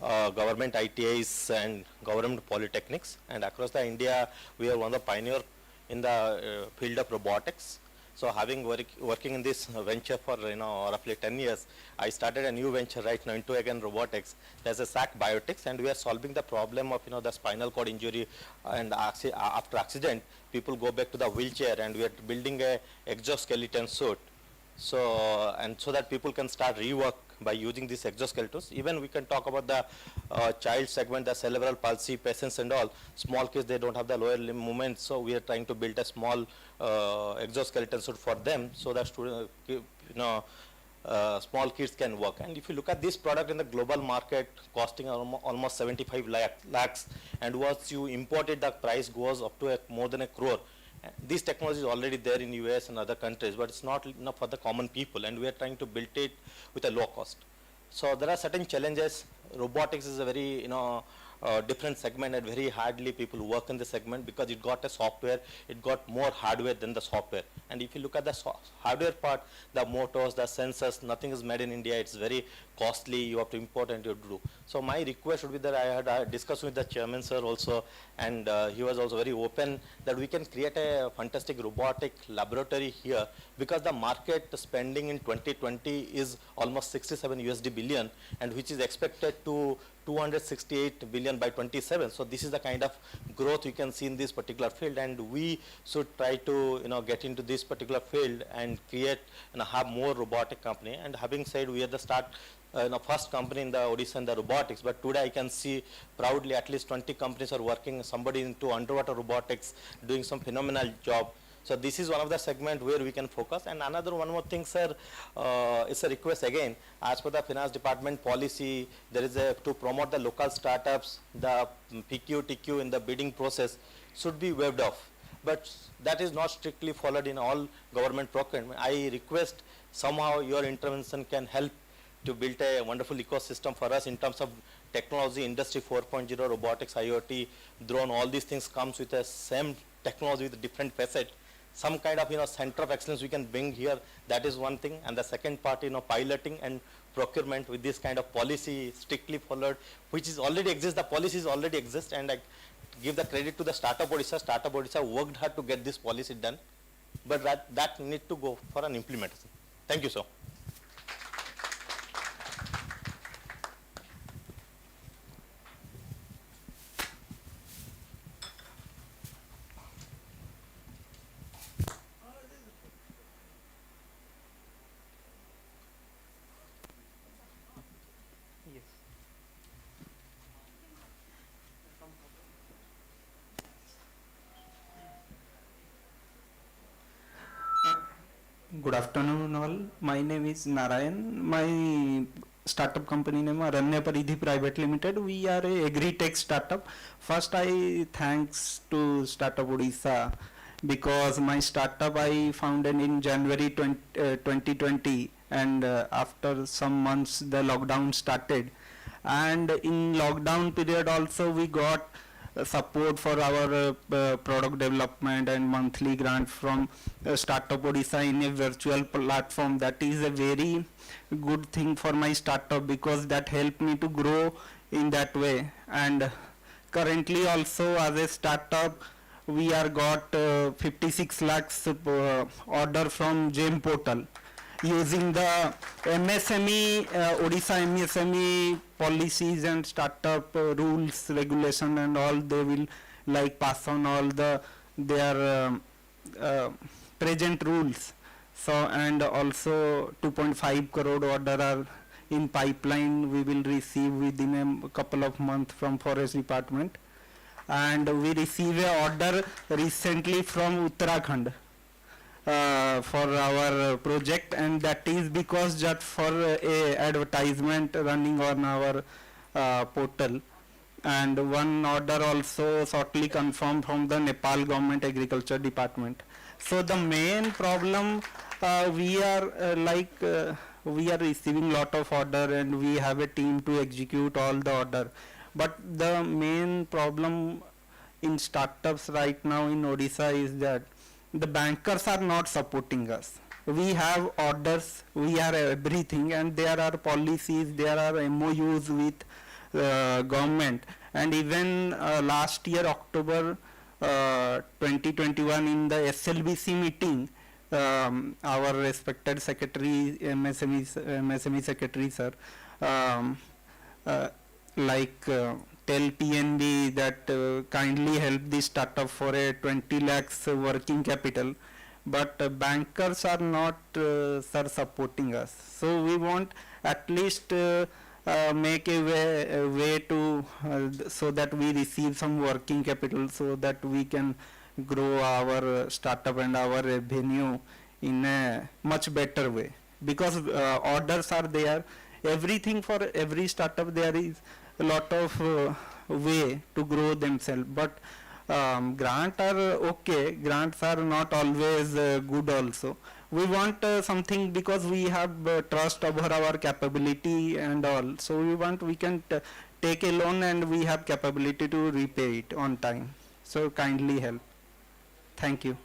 government ITIs and government polytechnics, and across the India we are one of the pioneer in the field of robotics. So having working in this venture for roughly 10 years, I started a new venture right now into again robotics. There's a SAC Biotics, and we are solving the problem of the spinal cord injury, and after accident people go back to the wheelchair, and we are building a exoskeleton suit. So so that people can start rework by using these exoskeletons. Even we can talk about the child segment, the cerebral palsy patients and all. Small kids, they don't have the lower limb movement, so we are trying to build a small exoskeleton suit for them, so that students, small kids can work. And if you look at this product in the global market, costing almost 75 lakhs, and once you import it, the price goes up to more than 1 crore. This technology is already there in US and other countries, but it's not enough for the common people, and we are trying to build it with a low cost. So there are certain challenges. Robotics is a very different segment, and very hardly people work in the segment because it got a software, it got more hardware than the software. And if you look at the hardware part, the motors, the sensors, nothing is made in India. It's very costly. You have to import and you have to do. So my request would be that I had discussed with the chairman sir also, and he was also very open that we can create a fantastic robotic laboratory here, because the market spending in 2020 is almost 67 USD billion, and which is expected to 268 billion by 27. So this is the kind of growth you can see in this particular field, and we should try to get into this particular field and create have more robotic company. And having said, we are the first company in the Odisha in the robotics, but today I can see proudly at least 20 companies are working, somebody into underwater robotics doing some phenomenal job. So this is one of the segment where we can focus. And one more thing, sir, it's a request again. As per the finance department policy, there is to promote the local startups, the PQ, TQ in the bidding process should be waived off. But that is not strictly followed in all government procurement. I request somehow your intervention can help to build a wonderful ecosystem for us in terms of technology, industry 4.0, robotics, IoT, drone, all these things comes with the same technology with different facet. Some kind of center of excellence we can bring here. That is one thing. And the second part, piloting and procurement with this kind of policy strictly followed, which is already exists. The policies already exist, and I give the credit to the Startup Odisha. Startup Odisha worked hard to get this policy done, but that need to go for an implementation. Thank you, sir. Good afternoon all. My name is Narayan. My startup company name is Aranya Paridhi Private Limited. We are a agri-tech startup. First I thanks to Startup Odisha because my startup I founded in January 2020 and after some months the lockdown started, and in lockdown period also we got support for our product development and monthly grant from Startup Odisha in a virtual platform. That is a very good thing for my startup because that helped me to grow in that way. And currently also as a startup we are got 56 lakhs order from GEM portal using the MSME, Odisha MSME policies and startup rules, regulation and all. They will like pass on all their present rules. So and also 2.5 crore order are in pipeline. We will receive within a couple of months from Forest Department, and we receive a order recently from Uttarakhand for our project, and that is because just for a advertisement running on our portal. And one order also shortly confirmed from the Nepal Government Agriculture Department. So the main problem we are we are receiving lot of order and we have a team to execute all the order. But the main problem in startups right now in Odisha is that the bankers are not supporting us. We have orders, we are everything, and there are policies, there are MOUs with government. And even last year October 2021 in the SLBC meeting, our respected secretary, MSME secretary sir, tell PNB that kindly help the startup for a 20 lakhs working capital, but bankers are not sir supporting us. So we want at least make a way to so that we receive some working capital so that we can grow our startup and our revenue in a much better way, because orders are there, everything for every startup there is a lot of way to grow themselves, but grants are okay, grants are not always good also. We want something because we have trust over our capability and all, so we want we can take a loan and we have capability to repay it on time. So kindly help. Thank you.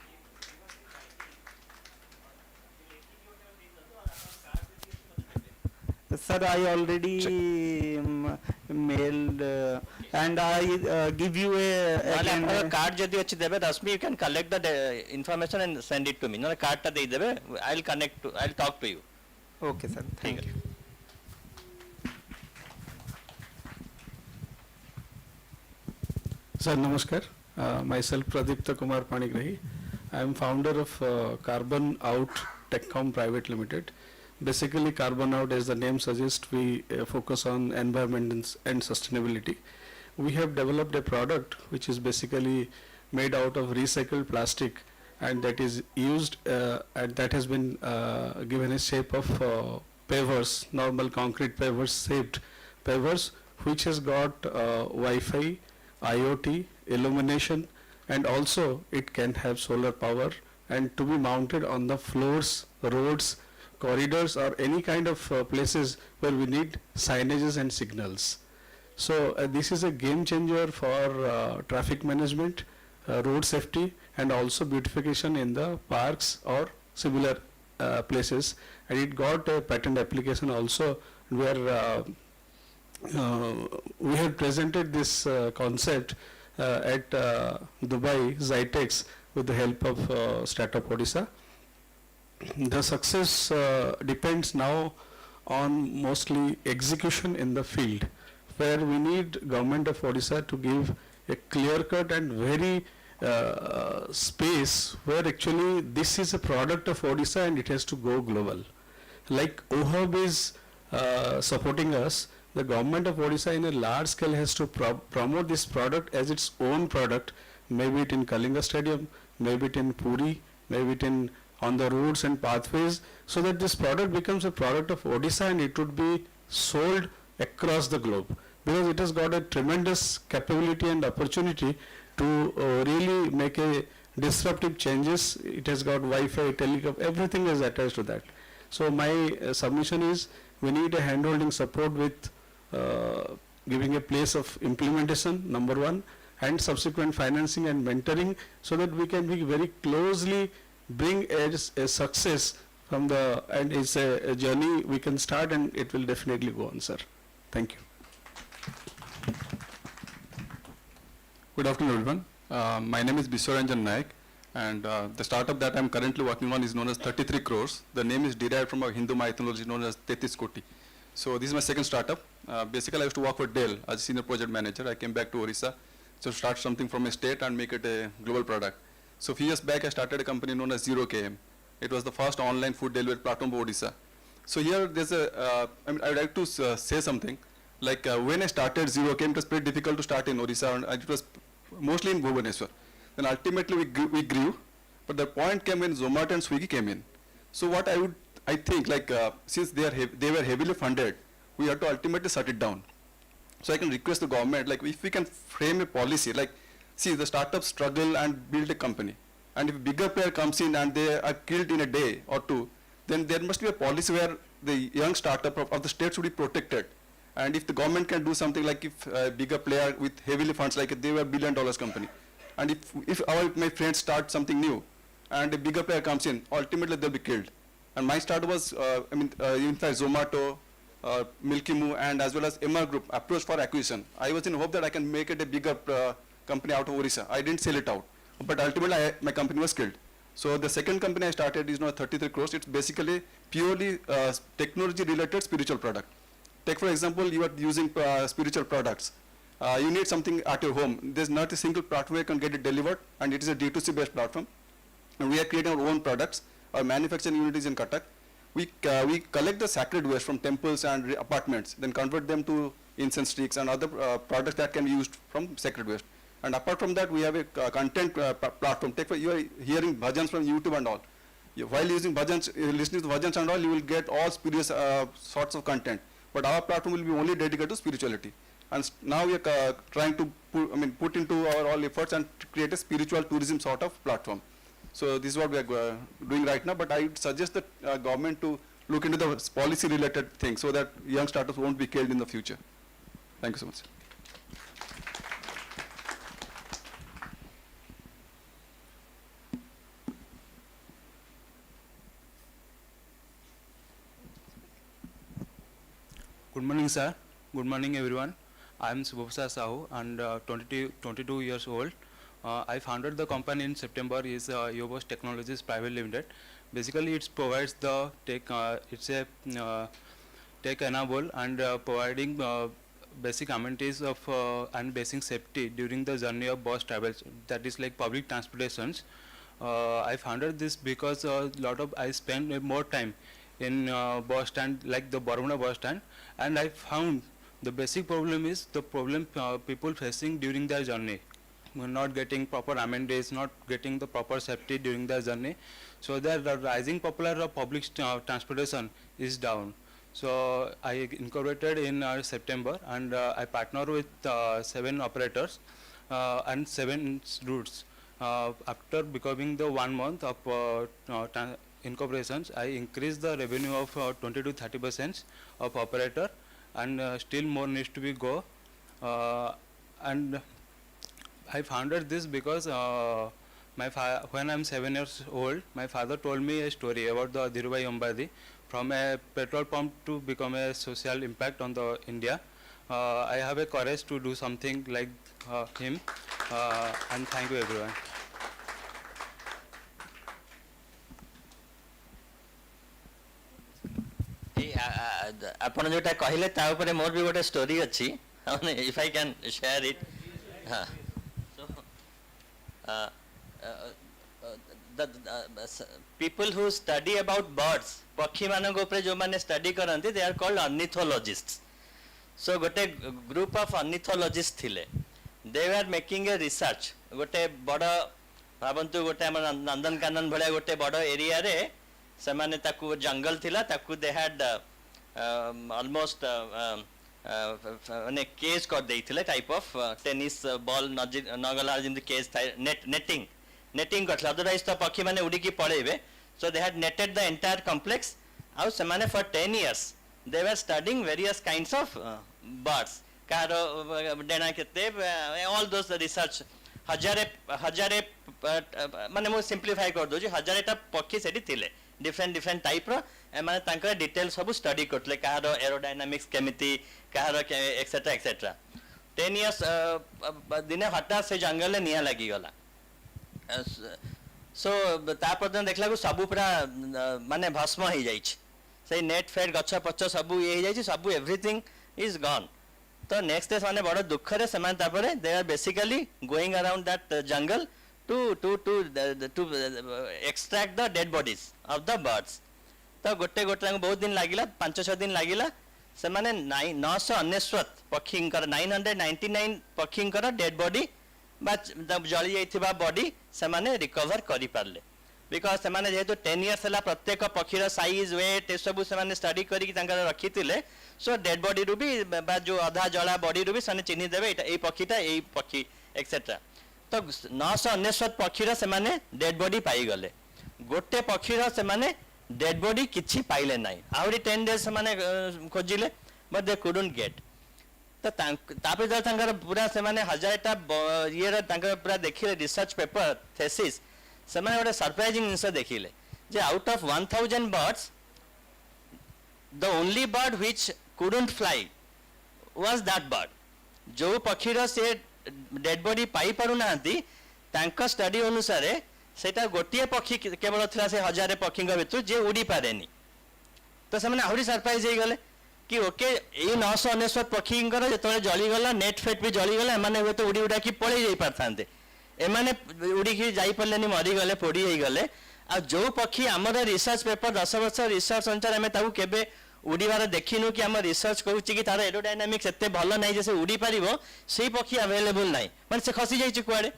Sir, I already mailed and I give you a card jodi achi debe Rasmi, you can collect the information and send it to me. No card ta dei debe, I'll talk to you. Okay sir, thank you. Sir, namaskar. Myself Pradipta Kumar Panigrahi. I am founder of Carbon Out Techcom Private Limited. Basically, Carbon Out, as the name suggests, we focus on environment and sustainability. We have developed a product which is basically made out of recycled plastic, and that is used and that has been given a shape of pavers, normal concrete pavers, shaped pavers, which has got Wi-Fi, IoT, illumination, and also it can have solar power and to be mounted on the floors, roads, corridors, or any kind of places where we need signages and signals. So this is a game changer for traffic management, road safety, and also beautification in the parks or similar places. And it got a patent application also, where we have presented this concept at Dubai Zytex with the help of Startup Odisha. The success depends now on mostly execution in the field, where we need Government of Odisha to give a clear-cut and very space where actually this is a product of Odisha and it has to go global. Like OHUB is supporting us, the Government of Odisha in a large scale has to promote this product as its own product, maybe it in Kalinga Stadium, maybe it in Puri, maybe it in on the roads and pathways, so that this product becomes a product of Odisha and it would be sold across the globe, because it has got a tremendous capability and opportunity to really make a disruptive changes. It has got Wi-Fi, telecom, everything is attached to that. So my submission is, we need a hand-holding support with giving a place of implementation, number one, and subsequent financing and mentoring, so that we can be very closely bring a success from the, and it's a journey we can start and it will definitely go on, sir. Thank you. Good afternoon, everyone. My name is Biswaranjan Naik, and the startup that I'm currently working on is known as 33 crores. The name is derived from a Hindu mythology known as Tetis Koti. So this is my second startup. Basically, I used to work for Dell as a senior project manager. I came back to Orissa to start something from a state and make it a global product. So a few years back, I started a company known as 0KM. It was the first online food delivery platform for Odisha. So here there's a, I would like to say something. Like when I started 0KM, it was pretty difficult to start in Odisha, and it was mostly in Bhubaneswar. Then ultimately we grew, but the point came when Zomato and Swiggy came in. So what I think, like since they were heavily funded, we have to ultimately shut it down. So I can request the government, like if we can frame a policy, like see the startups struggle and build a company, and if a bigger player comes in and they are killed in a day or two, then there must be a policy where the young startup of the state should be protected. And if the government can do something, like if a bigger player with heavily funds, like they were $1 billion company, and if my friends start something new, and a bigger player comes in, ultimately they'll be killed. And my startup was, in fact, Zomato, Milky Moo, and as well as MR Group approached for acquisition. I was in hope that I can make it a bigger company out of Orissa. I didn't sell it out, but ultimately my company was killed. So the second company I started is now 33 crores. It's basically purely technology-related spiritual product. Take for example, you are using spiritual products. You need something at your home. There's not a single platform where you can get it delivered, and it is a D2C based platform. And we are creating our own products. Our manufacturing unit is in Cuttack. We collect the sacred waste from temples and apartments, then convert them to incense sticks and other products that can be used from sacred waste. And apart from that, we have a content platform. Take for, you are hearing bhajans from YouTube and all. While using bhajans, listening to bhajans and all, you will get all spurious sorts of content. But our platform will be only dedicated to spirituality. And now we are trying to put into our all efforts and create a spiritual tourism sort of platform. So this is what we are doing right now. But I would suggest that government to look into the policy related things so that young startups won't be killed in the future. Thank you so much. Good morning, sir. Good morning, everyone. I am Subhasa Sahu and 22 years old. I founded the company in September. Is Yobos Technologies Private Limited. Basically, it provides the tech. It's a tech enable and providing basic amenities of and basic safety during the journey of bus travels. That is like public transportations. I founded this because I spend more time in bus stand, like the Barumna bus stand, and I found the basic problem is the problem people facing during their journey, not getting proper amenities, not getting the proper safety during their journey. So the rising popularity of public transportation is down. So I incorporated in September, and I partner with 7 operators and 7 routes. After becoming the 1 month of incorporations, I increased the revenue of 20 to 30% of operator, and still more needs to be go. And I founded this because when I'm 7 years old, my father told me a story about the Dhirubhai Ambani, from a petrol pump to become a social impact on the India. I have a courage to do something like him, and thank you everyone. ଆପଣ ଯୋଉଟା କହିଲେ ତା ଉପରେ ମୋର ବି ଗୋଟେ story ଅଛି, if I can share it. The people who study about birds, पक्षी ମାନଙ୍କ ଉପରେ ଯୋଉମାନେ study କରନ୍ତି, they are called ornithologists. So ଗୋଟେ group of ornithologists ଥିଲେ, they were making a research. ଗୋଟେ ବଡ଼ भावन्तु गोटे आम नंदनकानन भलिया गोटे बड़ एरिया रे से माने ताकू जंगल थिला ताकू दे हैड ऑलमोस्ट माने केज कर देइथिले टाइप ऑफ टेनिस बॉल नगला जिंद केज नेटिंग करथला अदरवाइज तो पक्षी माने उड़ी की पड़ेबे so they had netted the entire complex आउ से माने for 10 years they were studying various kinds of birds कार डेना केते all those research हजारे माने मो सिंपलीफाई कर दो हजारेटा पक्षी सेठी थिले डिफरेंट टाइप रो माने तांकर डिटेल सब स्टडी करतले कार एरोडायनामिक्स केमिति कार एक्सेट्रा एक्सेट्रा 10 years दिने हटा से जंगल निया लगी गला सो तापर देखला को सब पूरा माने भस्म हो जाई से नेट फेड गछ पछ सब ये जाई सब एवरीथिंग इज गॉन तो नेक्स्ट डे माने बड़ दुख रे से माने तापरे they are basically going around that jungle to extract the dead bodies of the birds तो गोटे बहुत दिन लागिला 5-6 दिन लागिला से माने 999 पक्षींकर 999 पक्षींकर डेड बॉडी बा जली जाइथिबा बॉडी से माने रिकवर करि पारले बिकॉज से माने जेहेतु 10 years हला प्रत्येक पक्षीर साइज वेट ए सब से माने स्टडी करी तांकर रखितिले सो डेड बॉडी रु भी बा जो आधा जला बॉडी रु भी सने चिन्हि देबे ए पक्षी एक्सेट्रा तो 999 पक्षीर से माने डेड बॉडी पाई गले गोटे पक्षीर से माने डेड बॉडी किछि पाइले नाही आउरी 10 days से माने खोजिले बट दे कुडंट गेट तो तापर जब तांकर पूरा से माने हजारटा ये तांकर पूरा देखिले रिसर्च पेपर थेसिस से माने गोटे सरप्राइजिंग जिनस देखिले जे out of 1000 birds the only bird which couldn't fly was that bird जो पक्षीर से डेड बॉडी पाई पारु नांती तांका स्टडी अनुसार सेटा गोटिए पक्षी केवल थिला से हजारे पक्षी भितर जे उड़ी पारेनी तो से माने आहुरी सरप्राइज हो गले कि ओके ये 999 पक्षी जो जलीगला नेट फेट भी जलीगला एमाने हुए तो उड़ी उड़ा की पड़े जाई पारथांते एमाने उड़ी की जाई परलेनी मरीगले पोड़ी हो गले आ जो पक्षी आमर रिसर्च पेपर 10 वर्ष रिसर्च अनुसार आम ताकू केबे उड़ीबार देखिनु कि आम रिसर्च करूची कि तार एरोडायनामिक्स एते भल नाही जैसे उड़ी पारिबो सेही पक्षी अवेलेबल नाही माने से खसी जाई कुआडे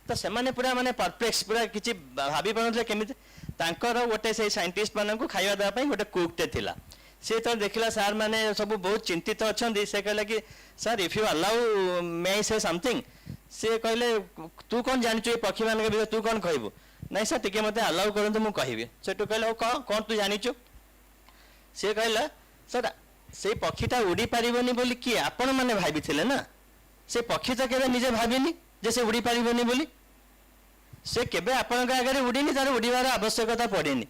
तो से माने पूरा माने परप्लेक्स पूरा किछि भाबी पानथले केमिति तांकर गोटे से साइंटिस्ट माननकु खाइबा दवा पई गोटे कुकटे थिला से तो देखला सर माने सब बहुत चिंतित अछंदी से कहले कि सर इफ यू अलाउ मे आई से समथिंग से कहले तू कोन जानिचु ए पक्षी माने के तू कोन कहबो नहीं सर टिके मते अलाउ करंतु मु कहबी से तो कहले कोन तू जानिचु से कहला सर से पक्षीटा उड़ी पारिबनी बोली कि आपण माने भाबिथिले ना से पक्षी तो केबे निजे भाबिनी जे से उड़ी पारिबनी बोली से केबे आपण का आगे उड़ीनी तार उड़ीबार आवश्यकता पड़ेनी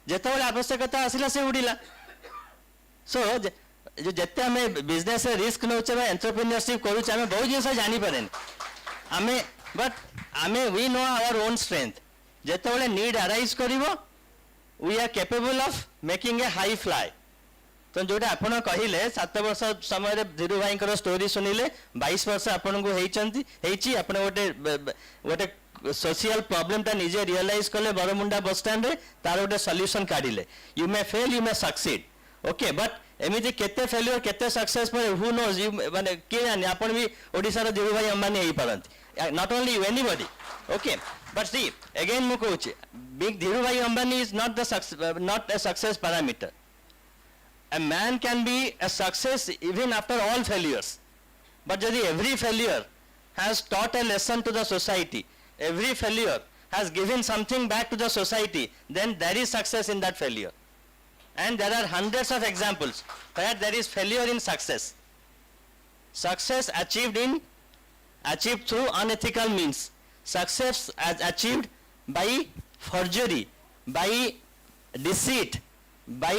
जेतेबेले आवश्यकता आसिला से उड़ीला सो जो जिते आम बिजनेस रिस्क नौचे एंटरप्रेन्योरशिप करुचे आम बहुत जिन जानी पारे आम बट आम we know our own strength जिते नीड अराइज कर we are capable of making a high fly तो जोटा आपण कहले 7 वर्ष समय धीरू भाई स्टोरी सुनिले 22 वर्ष आपन को हेची आपण गोटे सोशल प्रॉब्लम ता निजे रियलाइज कले बरमुंडा बस स्टैंड रे तार गोटे सॉल्यूशन काढिले you may fail you may succeed okay but एमिति केते फेल्यूर केते सक्सेस पर हु नोज यू माने के जाने आपण भी ओडिसा रो धीरू भाई अंबानी हेई पारंती not only you anybody okay but see again मु कहूची big Dhirubhai Ambani is not a success parameter. A man can be a success even after all failures, but যদি every failure has taught a lesson to the society, every failure has given something back to the society, then there is success in that failure. And there are hundreds of examples where there is failure in success. Success achieved through unethical means. Success as achieved by forgery, by deceit, by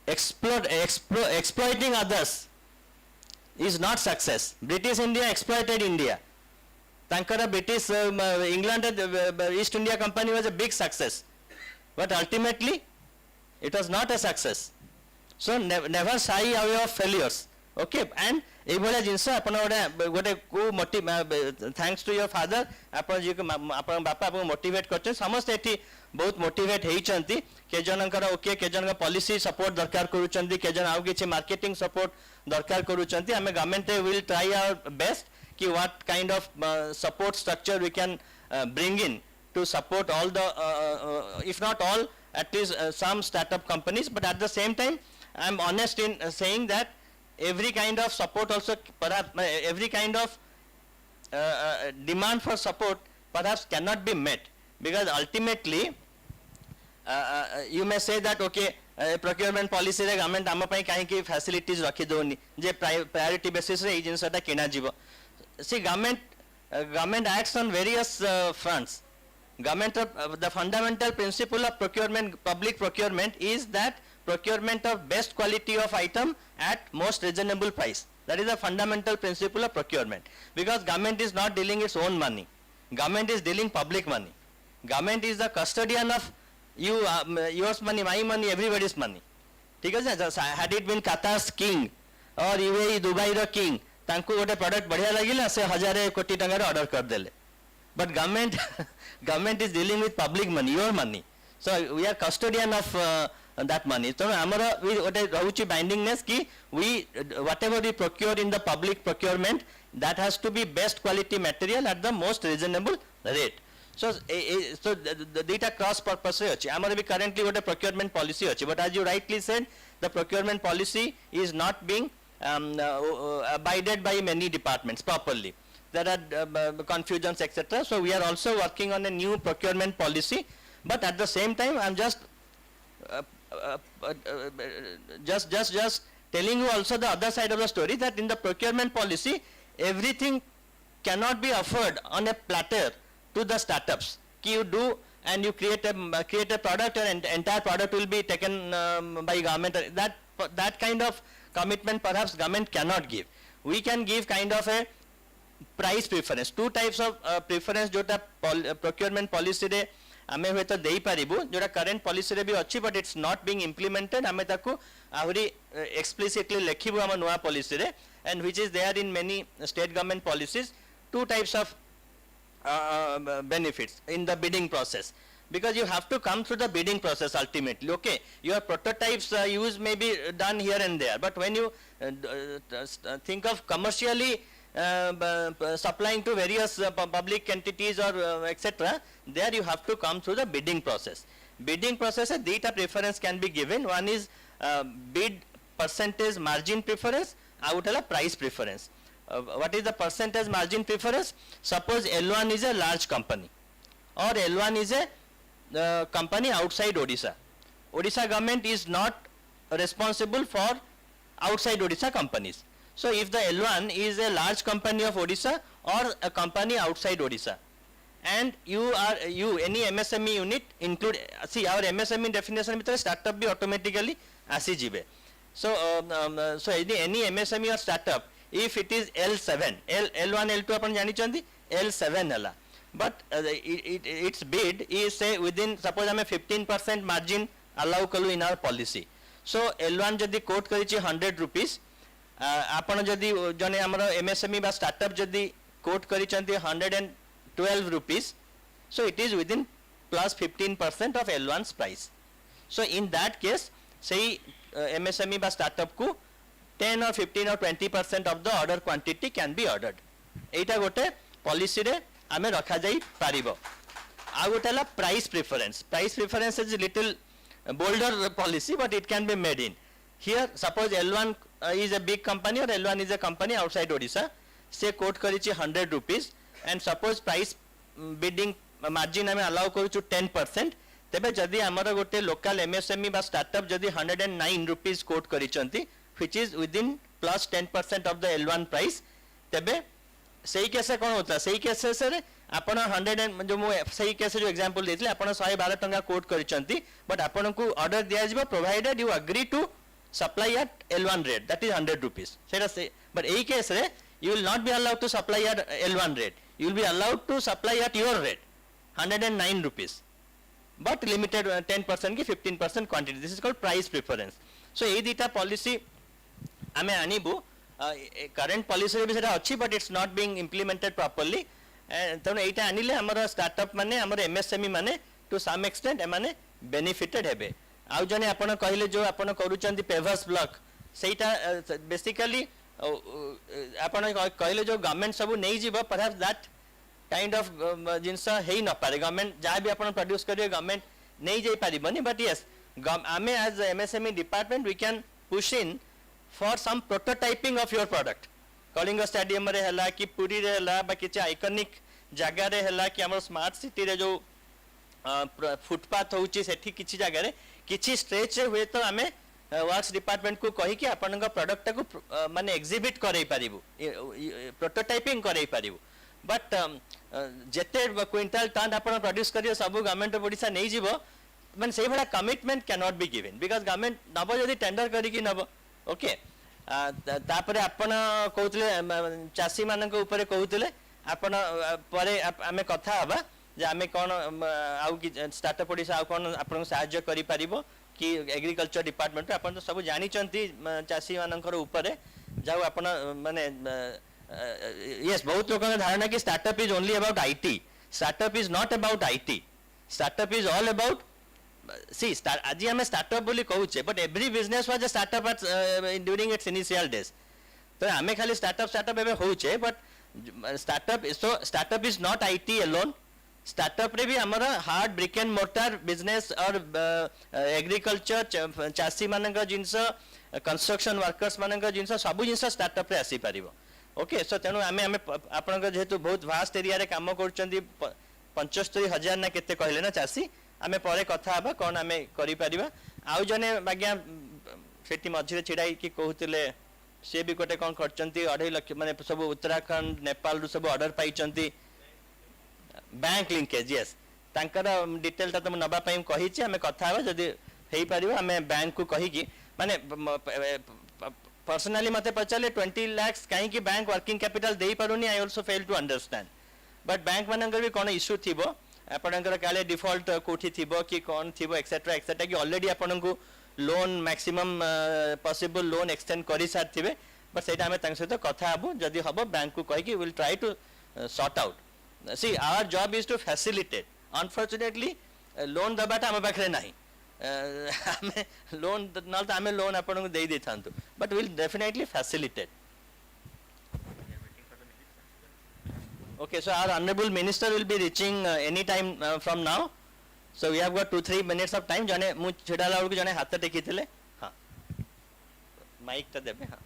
exploiting others is not success. British India exploited India. Tankara British England East India Company was a big success, but ultimately it was not a success. So never shy away of failures. Okay, and ए भलिया जिनस आपण गोटे को motive thanks to your father आपण जी आपण बापा आपको मोटिवेट करछन समस्त एठी बहुत मोटिवेट हेइचंती के जनकर ओके के जन पॉलिसी सपोर्ट दरकार करूचंती के जन आउ किछि मार्केटिंग सपोर्ट दरकार करूचंती हमें government will try our best कि what kind of support structure we can bring in to support all the, if not all, at least some startup companies. But at the same time, I am honest in saying that every kind of support also, perhaps every kind of demand for support perhaps cannot be met, because ultimately you may say that okay, procurement policy रे government आम पाई कहीं की facilities रखी दोनी जे priority basis रे agency टा किना जीवो. See, government acts on various fronts. The fundamental principle of procurement, public procurement, is that procurement of best quality of item at most reasonable price. That is the fundamental principle of procurement, because government is not dealing its own money. Government is dealing public money. Government is the custodian of yours money, my money, everybody's money. ठीक है. Had it been Qatar's king or UAE Dubai ro king, तांको गोटे product बढ़िया लगिला से 1000 कोटी टंका order कर देले. But government is dealing with public money, your money. So we are custodian of that money. So amara we gote rahuchi bindingness ki we whatever we procure in the public procurement, that has to be best quality material at the most reasonable rate. So the data cross purpose achi. Amara we currently gote procurement policy achi, but as you rightly said, the procurement policy is not being abided by many departments properly. There are confusions, etc. So we are also working on a new procurement policy, but at the same time I am just telling you also the other side of the story, that in the procurement policy everything cannot be offered on a platter to the startups. You do and you create a product, and entire product will be taken by government. That kind of commitment perhaps government cannot give. We can give kind of a price preference. Two types of preference जोटा procurement policy रे आमे हुए तो देई पारिबु, जोटा current policy रे भी अच्छी, but it's not being implemented. आमे ताकु आहुरी explicitly लेखिबु आम नुआ policy रे, and which is there in many state government policies. Two types of benefits in the bidding process, because you have to come through the bidding process ultimately. Okay, your prototypes use may be done here and there, but when you think of commercially supplying to various public entities or etc., there you have to come through the bidding process. Bidding process a data preference can be given. One is bid percentage margin preference, out a price preference. What is the percentage margin preference? Suppose L1 is a large company, or L1 is a company outside Odisha. Odisha government is not responsible for outside Odisha companies. So if the L1 is a large company of Odisha or a company outside Odisha, and any MSME unit include, see our MSME definition with startup be automatically asi jibe. So any MSME or startup, if it is L7, L1, L2 apan jani chandi, L7 hala, but its bid is say within, suppose I 15% margin allow kalu in our policy. So L1 jodi quote karichi 100 rupees, आपण जदि जने हमरो MSME बा startup जदि quote करिचंती 112 rupees, so it is within plus 15% of L1's price. So in that case, say MSME बा startup को 10 or 15 or 20% of the order quantity can be ordered. एटा गोटे policy रे आमे रखा जाई पारिबो. आ गोटेला price preference. Price preference is little bolder policy, but it can be made in. Here suppose L1 is a big company or L1 is a company outside Odisha, say quote karichi 100 rupees, and suppose price bidding margin ame allow karuchu 10%, tebe jadi amara gote local MSME ba startup jadi 109 rupees quote karichanti, which is within plus 10% of the L1 price, tebe sei case kon hota, sei case sare आपण 100 and जो मो सही case जो example देथिले आपण 112 टंका coat करिसंती, but आपण को order दिया जिवो provided you agree to supply at L1 rate, that is 100 rupees. But in case you will not be allowed to supply at L1 rate, you will be allowed to supply at your rate, 109 rupees, but limited 10% ki 15% quantity. This is called price preference. So this data policy ame anibu, current policy re bi seta achi, but it's not being implemented properly. ତେଣୁ ଏଇଟା ଆଣିଲେ ଆମର startup ମାନେ ଆମର MSME ମାନେ two ସମ୍ ଏକ୍ସଟେଣ୍ଟ ଏମାନେ benefited ହେବେ. ଆଉ ଜଣେ ଆପଣ କହିଲେ ଯେଉଁ ଆପଣ କରୁଛନ୍ତି ପେଭର୍ସ ବ୍ଲକ୍, ସେଇଟା ବେସିକାଲି ଆପଣ କହିଲେ ଯେଉଁ ଗଭର୍ଣ୍ଣମେଣ୍ଟ ସବୁ ନେଇଯିବ, ପରହାପ୍ସ ଦ୍ୟାଟ୍ काइंड ऑफ जिनस हेई न पारे गवर्नमेंट जहाँ भी अपन प्रोड्यूस करिए गवर्नमेंट नहीं जाई पारिबनी बट यस आमे as MSME department we can push in for some prototyping of your product Kalinga stadium रे हला कि पुरी रे हला बा किछि आइकॉनिक जगह रे हला कि हमर स्मार्ट सिटी रे जो फुटपाथ होउची सेठी किछि जगह रे किछि स्ट्रेच रे हुए तो आमे वर्क्स डिपार्टमेंट को कहि कि आपन प्रोडक्ट को माने एग्जिबिट करई पारिबु प्रोटोटाइपिंग करई पारिबु बट जेते क्विंटल टन आपन प्रोड्यूस करियो सब गवर्नमेंट ऑफ ओडिशा नै जीवो माने सेही बडा commitment can not be given because government नबो जदी टेंडर करी कि नबो ओके तापरे आपन कहउतले चासी मानक ऊपर कहउतले आपन परे आमे कथा हबा जे आमे कोन आउ कि स्टार्टअप ओडिशा आउ कोन आपन सहायता करि परिबो कि एग्रीकल्चर डिपार्टमेंट आपन तो सब जानि चंती चासी मानकर ऊपर जाउ आपन माने यस बहुत लोगों का धारणा कि startup is only about IT startup is not about IT startup is all about see आज हमें स्टार्टअप बोली कहूचे but every business was a startup during its initial days तो हमें खाली स्टार्टअप एवं होचे but startup is not IT alone startup रे भी हमारा hard brick and mortar business और एग्रीकल्चर चासी मानक जिनस कंस्ट्रक्शन वर्कर्स मानक जिनस सब जिनस स्टार्टअप रे आसी पारिबो ओके सो तेणु आमे आमे आपन जेहेतु बहुत वास्ट एरिया रे काम करछंती 75,000 ना केते कहले ना चासी आमे परे कथा हबा कोन आमे करि परिबा आउ जने बाग्या सेठी मझिरे छिडाई कि कहउतिले से भी कोटे कोन करछंती 2.5 लाख माने सब उत्तराखंड नेपाल रु सब ऑर्डर पाइछंती बैंक लिंकेज यस तांकर डिटेल ता तुम नबा पई कहि छी आमे कथा हबा जदी हेई परिबा आमे बैंक को कहि कि माने पर्सनली मते पचाले 20 लाख कहीं कि बैंक वर्किंग कैपिटल देई पारुनी I also fail to understand but bank मानकर भी कोन इश्यू थिबो आपनकर काले डिफॉल्ट कोठी थिबो कि कोन थिबो एक्सेट्रा कि ऑलरेडी आपन को loan maximum possible loan extend करि सार थिबे बट सेटा हमें तांग सहित कथा हबो जदी हबो बैंक को कहि कि will try to sort out see our job is to facilitate unfortunately loan दबाटा हम पाखरे नाही हमें लोन न तो हमें लोन आपन को देई देथांतु but will definitely facilitate okay so our honorable minister will be reaching any time from now so we have got 2-3 minutes of time jane mu chidala ulku jane hath teki thile ha mic ta debe ha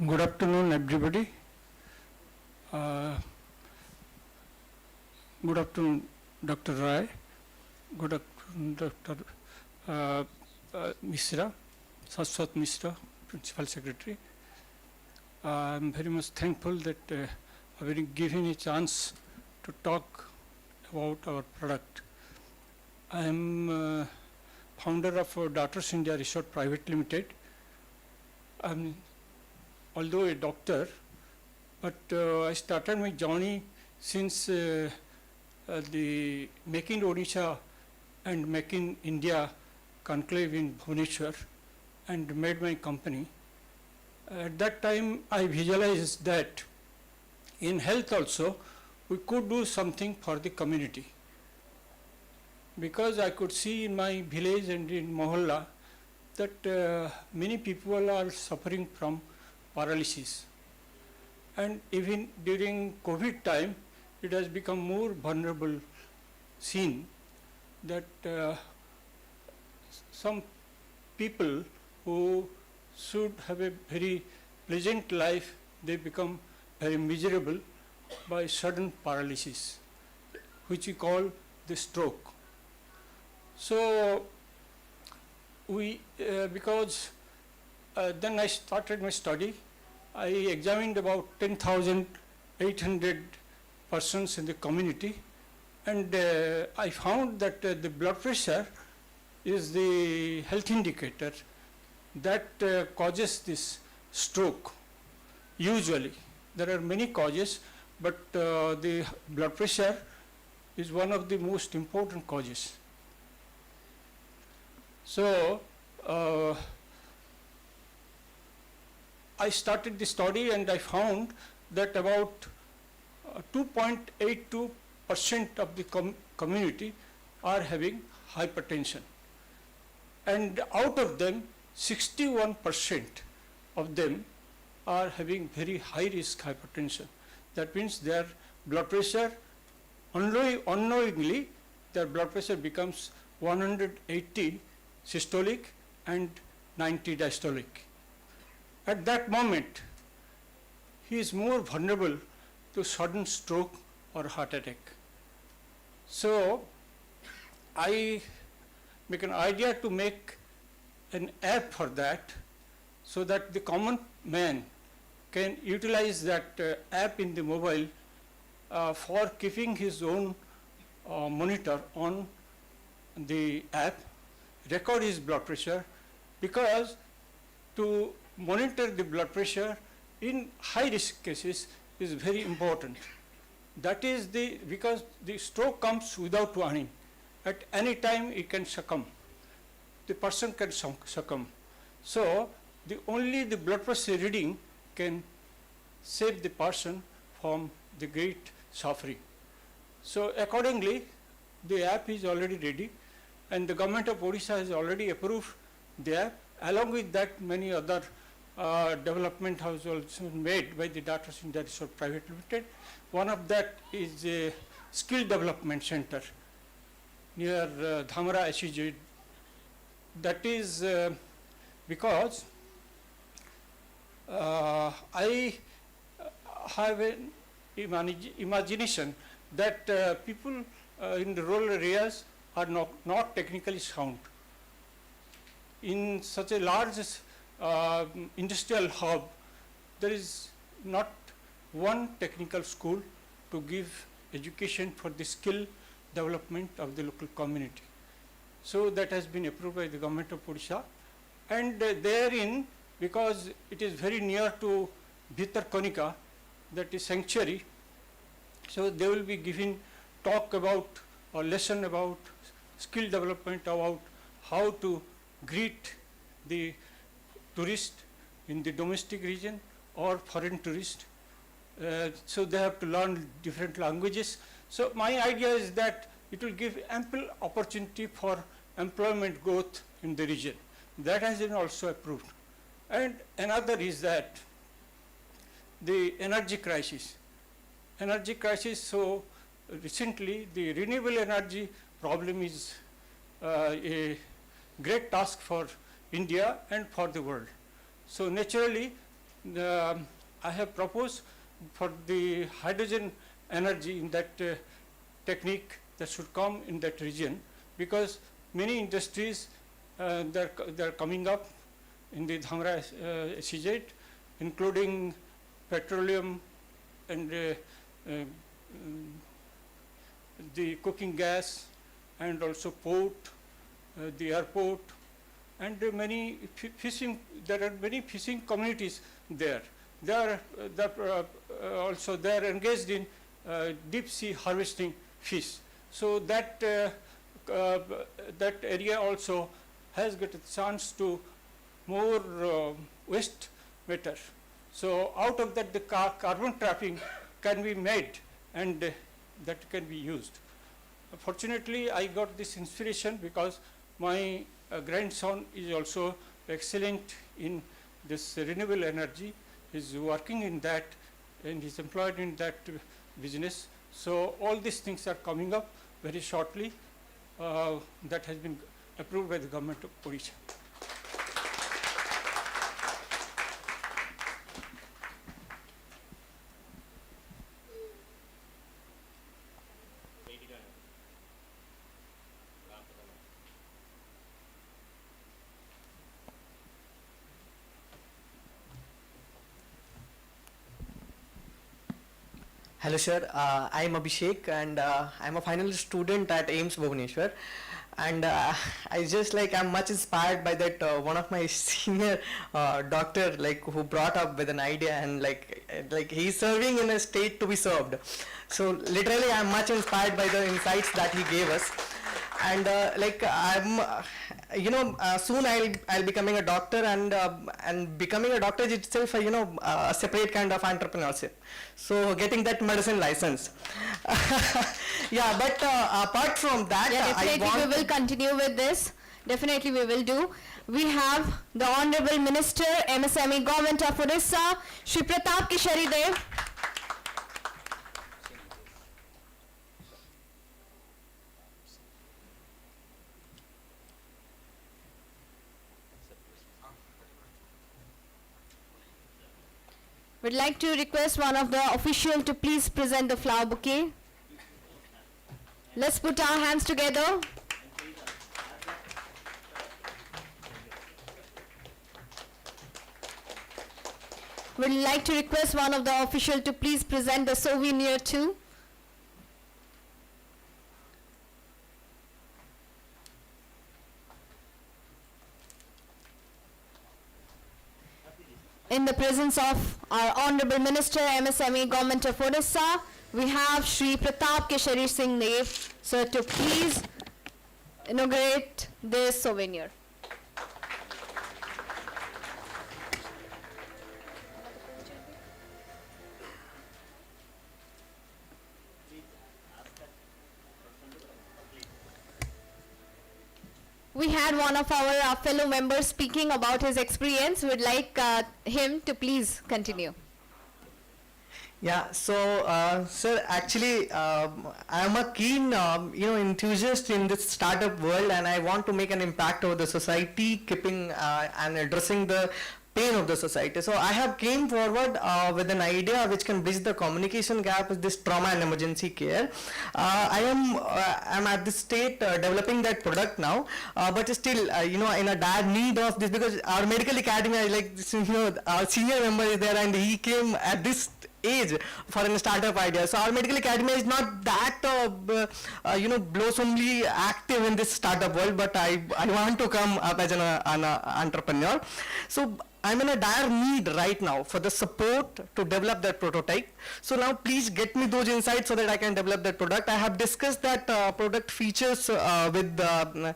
Good afternoon, everybody. Good afternoon, Dr. Rai. Good afternoon, Dr. Mishra, Saswat Mishra, Principal Secretary. I'm very much thankful that I've been given a chance to talk about our product. I am founder of Daughters India Resort Private Limited. I'm although a doctor, but I started my journey since the Make in Odisha and Make in India conclave in Bhubaneswar and made my company. At that time I visualized that in health also we could do something for the community, because I could see in my village and in Mohalla that many people are suffering from paralysis, and even during COVID time it has become more vulnerable seen that some people who should have a very pleasant life, they become very miserable by sudden paralysis, which we call the stroke. So we because then I started my study. I examined about 10,800 persons in the community, and I found that the blood pressure is the health indicator that causes this stroke. Usually, there are many causes, but the blood pressure is one of the most important causes. So, I started the study and I found that about 2.82 percent of the community are having hypertension. And out of them, 61% of them are having very high risk hypertension. That means their blood pressure, unknowingly, their blood pressure becomes 180 systolic and 90 diastolic. At that moment, he is more vulnerable to sudden stroke or heart attack. So, I make an idea to make an app for that, so that the common man can utilize that app in the mobile for keeping his own monitor on the app, record his blood pressure, because to monitor the blood pressure in high risk cases is very important. That is because the stroke comes without warning. At any time it can succumb. The person can succumb. So only the blood pressure reading can save the person from the great suffering. So accordingly, the app is already ready, and the government of Odisha has already approved the app. Along with that, many other development has also been made by the Data Center Research Private Limited. One of that is a skill development center near Dhamra SEZ. That is because I have an imagination that people in the rural areas are not technically sound. In such a large industrial hub, there is not one technical school to give education for the skill development of the local community. So that has been approved by the government of Odisha, and therein, because it is very near to Bhitarkanika, that is sanctuary, so they will be giving talk about or lesson about skill development, about how to greet the tourist in the domestic region or foreign tourist. So they have to learn different languages. So my idea is that it will give ample opportunity for employment growth in the region. That has been also approved. And another is that the energy crisis. Energy crisis, so recently the renewable energy problem is a great task for India and for the world. So naturally, I have proposed for the hydrogen energy in that technique that should come in that region, because many industries they're coming up in the Dhamra SEZ, including petroleum and the cooking gas, and also port, the airport, and many fishing. There are many fishing communities there. They are also they are engaged in deep sea harvesting fish. So that that area also has got a chance to more waste matter. So out of that, the carbon trapping can be made, and that can be used. Fortunately, I got this inspiration because my grandson is also excellent in this renewable energy. He's working in that, and he's employed in that business. So all these things are coming up very shortly. That has been approved by the government of Odisha. Hello sir, I am Abhishek, and I am a final student at AIIMS Bhubaneswar, and I just I'm much inspired by that one of my senior doctor who brought up with an idea, and he's serving in a state to be served. So literally I am much inspired by the insights that he gave us, and I'm soon I'll becoming a doctor, and becoming a doctor is itself a separate kind of entrepreneurship. So getting that medicine license, Yeah, but apart from that, Yeah, I definitely we want will continue with this. Definitely we will do. We have the Honorable Minister, MSME Government of Odisha, Shri Pratap Kishori Dev. We'd like to request one of the officials to please present the flower bouquet. Let's put our hands together. We'd like to request one of the officials to please present the souvenir too. In the presence of our Honorable Minister, MSME Government of Odisha, we have Shri Pratap Kishori Singh Dev, sir, to please inaugurate this souvenir. We had one of our fellow members speaking about his experience. We'd like him to please continue. Yeah, so sir, actually, I am a keen, enthusiast in this startup world, and I want to make an impact over the society, keeping and addressing the pain of the society. So I have came forward with an idea which can bridge the communication gap with this trauma and emergency care. I am at this state developing that product now, but still, in a dire need of this, because our medical academy, like this, our senior member is there, and he came at this age for a startup idea. So our medical academy is not that blosomly active in this startup world, but I want to come up as an entrepreneur. So I'm in a dire need right now for the support to develop that prototype. So now please get me those insights so that I can develop that product. I have discussed that product features with the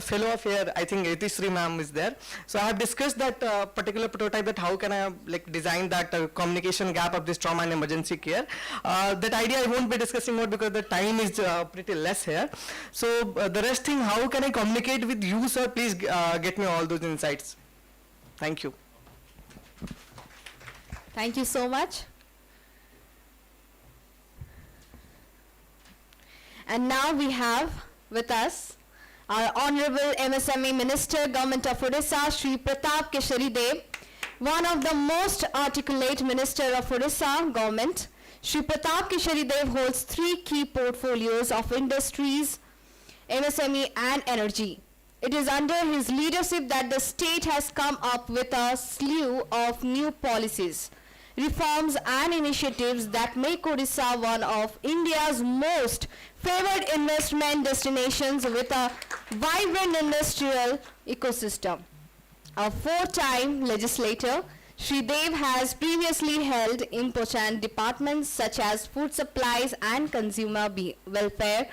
fellow of here, I think Sri ma'am is there. So I have discussed that particular prototype, that how can I design that communication gap of this trauma and emergency care. That idea I won't be discussing more because the time is pretty less here. So the rest thing, how can I communicate with you, sir? Please get me all those insights. Thank you. Thank you so much. And now we have with us our Honorable MSME Minister, Government of Odisha, Shri Pratap Kishori Dev, one of the most articulate Minister of Odisha government. Shri Pratap Kishori Dev holds 3 key portfolios of industries, MSME and energy. It is under his leadership that the state has come up with a slew of new policies, reforms and initiatives that make Odisha one of India's most favored investment destinations with a vibrant industrial ecosystem. A 4-time legislator, Shri Dev has previously held important departments such as food supplies and consumer welfare,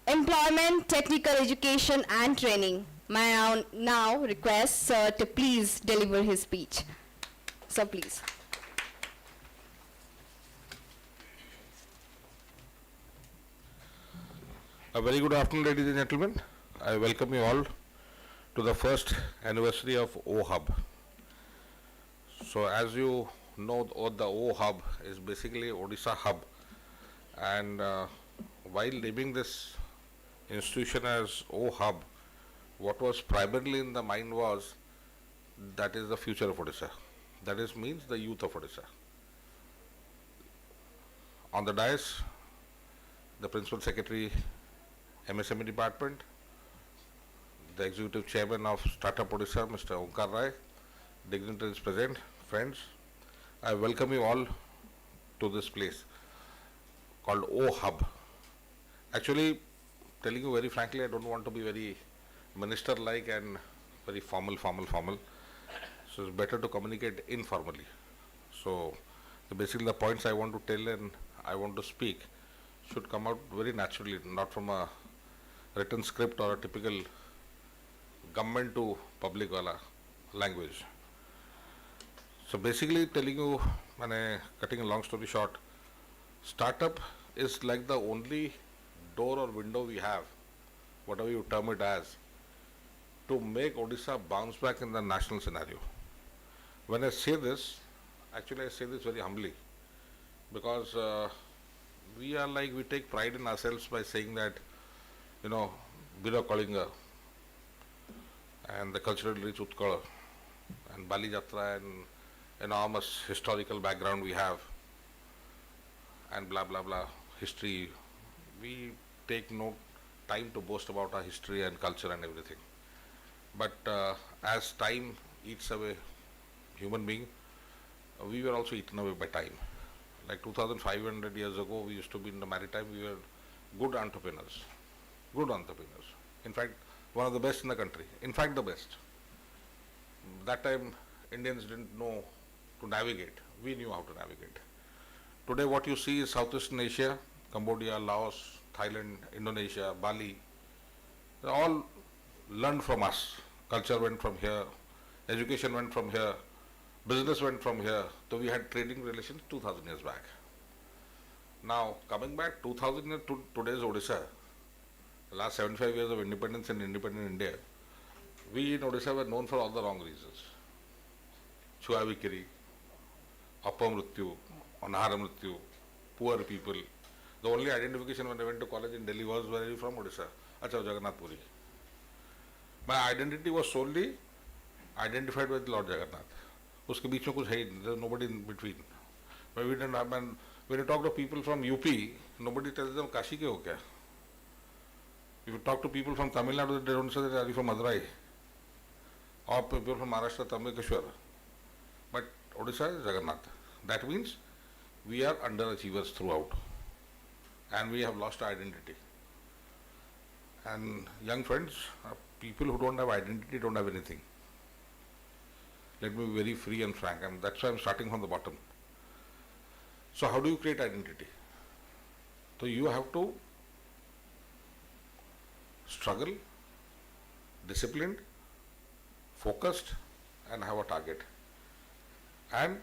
employment, technical education and training. May I now request Sir to please deliver his speech. Sir, please. A very good afternoon, ladies and gentlemen. I welcome you all to the first anniversary of OHub. So as you know, the OHub is basically Odisha Hub, and while naming this institution as OHub, what was primarily in the mind was that is the future of Odisha. That is means the youth of Odisha. On the dais, the Principal Secretary, MSME Department, the Executive Chairman of Startup Odisha, Mr. Onkar Rai, dignitaries present, friends. I welcome you all to this place called OHub. Actually, telling you very frankly, I don't want to be very minister-like and very formal. So it's better to communicate informally. So basically the points I want to tell and I want to speak should come out very naturally, not from a written script or a typical government to public wala language. So basically telling you, cutting a long story short, Startup is like the only door or window we have, whatever you term it as, to make Odisha bounce back in the national scenario. When I say this, actually I say this very humbly, because we take pride in ourselves by saying that, Bira Kalinga and the culturally rich Utkal and Bali Jatra and enormous historical background we have and blah blah blah history. We take no time to boast about our history and culture and everything. But as time eats away human being, we were also eaten away by time. Like 2,500 years ago, we used to be in the maritime, we were good entrepreneurs. In fact, one of the best in the country. In fact, the best. That time, Indians didn't know to navigate. We knew how to navigate. Today, what you see is Southeastern Asia, Cambodia, Laos, Thailand, Indonesia, Bali, they all learned from us. Culture went from here, education went from here, business went from here. So we had trading relations 2,000 years back. Now, coming back 2,000 years to today's Odisha, the last 75 years of independence in independent India, we in Odisha were known for all the wrong reasons. Chua Vikiri, Apamrityu, Anahara Mrityu, poor people. The only identification when I went to college in Delhi was, where are you from? Odisha. Acha, Jagannath Puri. My identity was solely identified with Lord Jagannath. Uske beech mein kuch hai, there's nobody in between. But we didn't have, when you talk to people from UP, nobody tells them Kashi ke ho kya. If you talk to people from Tamil Nadu, they don't say that are you from Madurai, or people from Maharashtra, Tambakeshwar. But Odisha is Jagannath. That means we are underachievers throughout, and we have lost our identity. And young friends, people who don't have identity don't have anything. Let me be very free and frank, and that's why I'm starting from the bottom. So how do you create identity? So you have to struggle, disciplined, focused, and have a target. And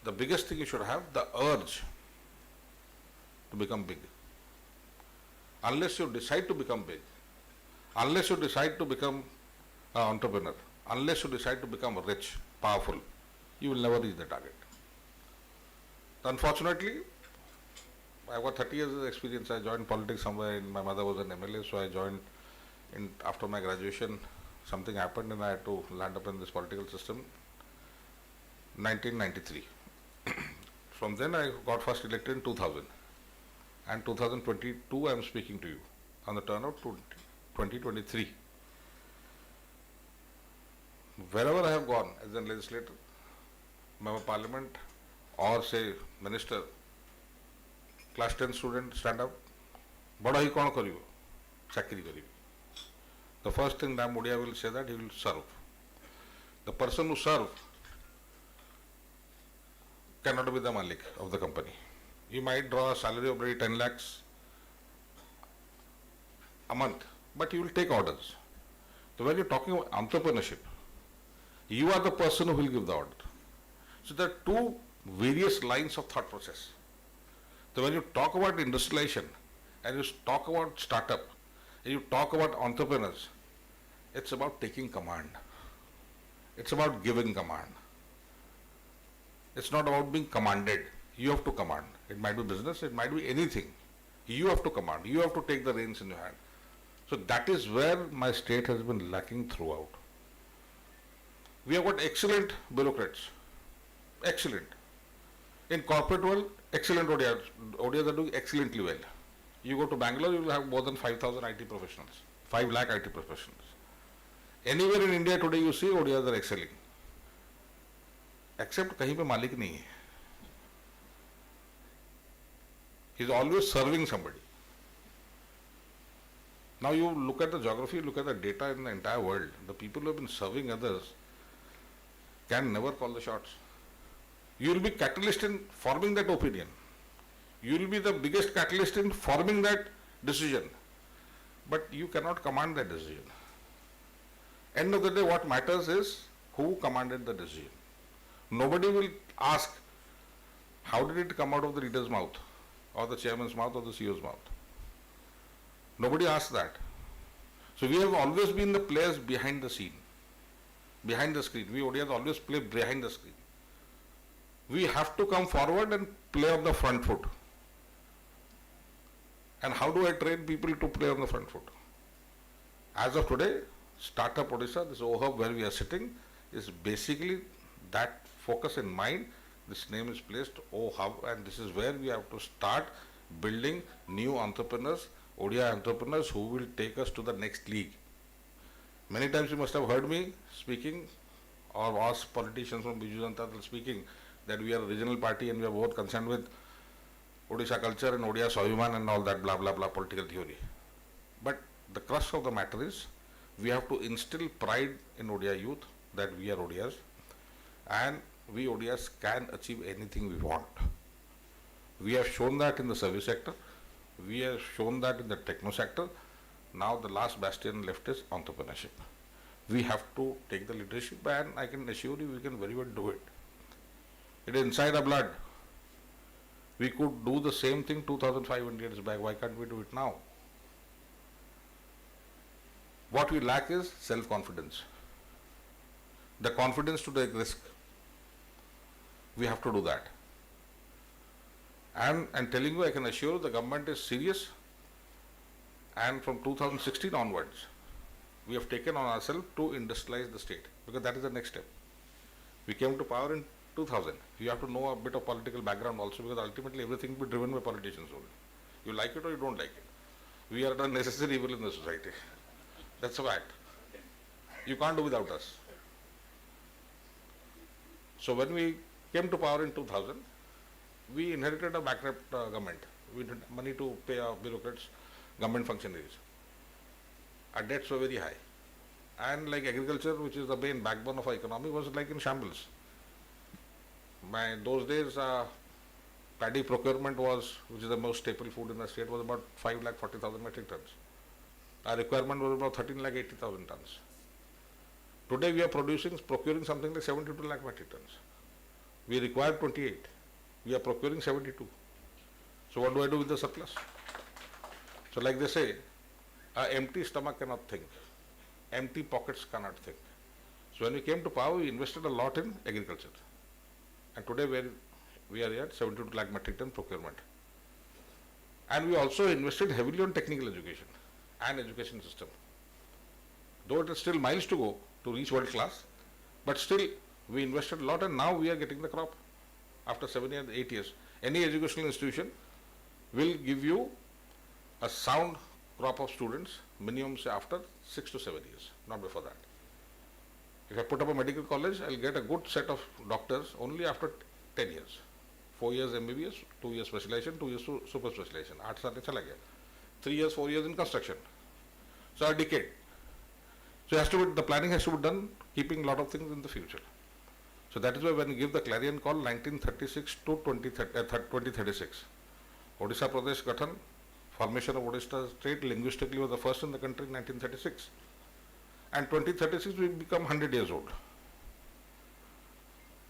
the biggest thing you should have, the urge to become big. Unless you decide to become big, unless you decide to become an entrepreneur, unless you decide to become rich, powerful, you will never reach the target. Unfortunately, I've got 30 years of experience. I joined politics somewhere, my mother was an MLA, so I joined after my graduation. Something happened and I had to land up in this political system. 1993. From then I got first elected in 2000. And 2022 I am speaking to you on the turnout to 2023. Wherever I have gone as a legislator, member of parliament, or say minister, class 10 student stand up, bada hi kaun karibo? Chakri karibo. The first thing Ram Mudia will say that he will serve. The person who serves cannot be the malik of the company. You might draw a salary of maybe 10 lakhs a month, but you will take orders. So when you're talking about entrepreneurship, you are the person who will give the order. So there are two various lines of thought process. So when you talk about industrialization and you talk about startup and you talk about entrepreneurs, it's about taking command. It's about giving command. It's not about being commanded. You have to command. It might be business, it might be anything. You have to command. You have to take the reins in your hand. So that is where my state has been lacking throughout. We have got excellent bureaucrats. Excellent. In corporate world, excellent ODIs. ODIs are doing excellently well. You go to Bangalore, you will have more than 5,000 IT professionals. 5 lakh IT professionals. Anywhere in India today you see ODIs are excelling. Except kahin pe malik nahi hai. He is always serving somebody. Now you look at the geography, look at the data in the entire world. The people who have been serving others can never call the shots. You will be catalyst in forming that opinion. You will be the biggest catalyst in forming that decision. But you cannot command that decision. End of the day, what matters is who commanded the decision. Nobody will ask, how did it come out of the leader's mouth? or the chairman's mouth or the CEO's mouth. Nobody asked that. So we have always been the players behind the scene, behind the screen. We ODIs always play behind the screen. We have to come forward and play on the front foot. And how do I train people to play on the front foot? As of today, Startup Odisha, this OHub where we are sitting, is basically that focus in mind. This name is placed OHub, and this is where we have to start building new entrepreneurs, ODI entrepreneurs who will take us to the next league. Many times you must have heard me speaking or asked politicians from Biju Janata Dal speaking that we are a regional party and we are both concerned with Odisha culture and Odia Swabhiman and all that blah blah blah political theory. But the crux of the matter is we have to instill pride in Odia youth that we are Odias, and we Odias can achieve anything we want. We have shown that in the service sector, we have shown that in the techno sector. Now the last bastion left is entrepreneurship. We have to take the leadership, and I can assure you we can very well do it. It is inside our blood. We could do the same thing 2,500 years back. Why can't we do it now? What we lack is self-confidence. The confidence to take risk. We have to do that. And I'm telling you, I can assure you the government is serious. And from 2016 onwards, we have taken on ourselves to industrialize the state, because that is the next step. We came to power in 2000. You have to know a bit of political background also, because ultimately everything will be driven by politicians only. You like it or you don't like it. We are a necessary evil in the society. That's a fact. You can't do without us. So when we came to power in 2000, we inherited a bankrupt government. We didn't have money to pay our bureaucrats, government functionaries. Our debts were very high. And like agriculture, which is the main backbone of our economy, was like in shambles. By those days, paddy procurement was, which is the most staple food in the state, was about 5,40,000 metric tons. Our requirement was about 13,80,000 tons. Today we are procuring something like 72 lakh metric tons. We require 28. We are procuring 72. So what do I do with the surplus? So like they say, an empty stomach cannot think. Empty pockets cannot think. So when we came to power, we invested a lot in agriculture. And today we are at 72 lakh metric ton procurement. And we also invested heavily on technical education and education system. Though it is still miles to go to reach world class, but still we invested a lot, and now we are getting the crop. After 7 years, 8 years, any educational institution will give you a sound crop of students minimum say after 6 to 7 years, not before that. If I put up a medical college, I'll get a good set of doctors only after 10 years. 4 years MBBS, 2 years specialization, 2 years super specialization. 8 साल में चला गया. 3 years, 4 years in construction. So a decade. So it has to be, the planning has to be done keeping a lot of things in the future. So that is why when we give the clarion call 1936 to 2036, Odisha Pradesh Gatan, formation of Odisha state linguistically was the first in the country in 1936. And 2036 we become 100 years old.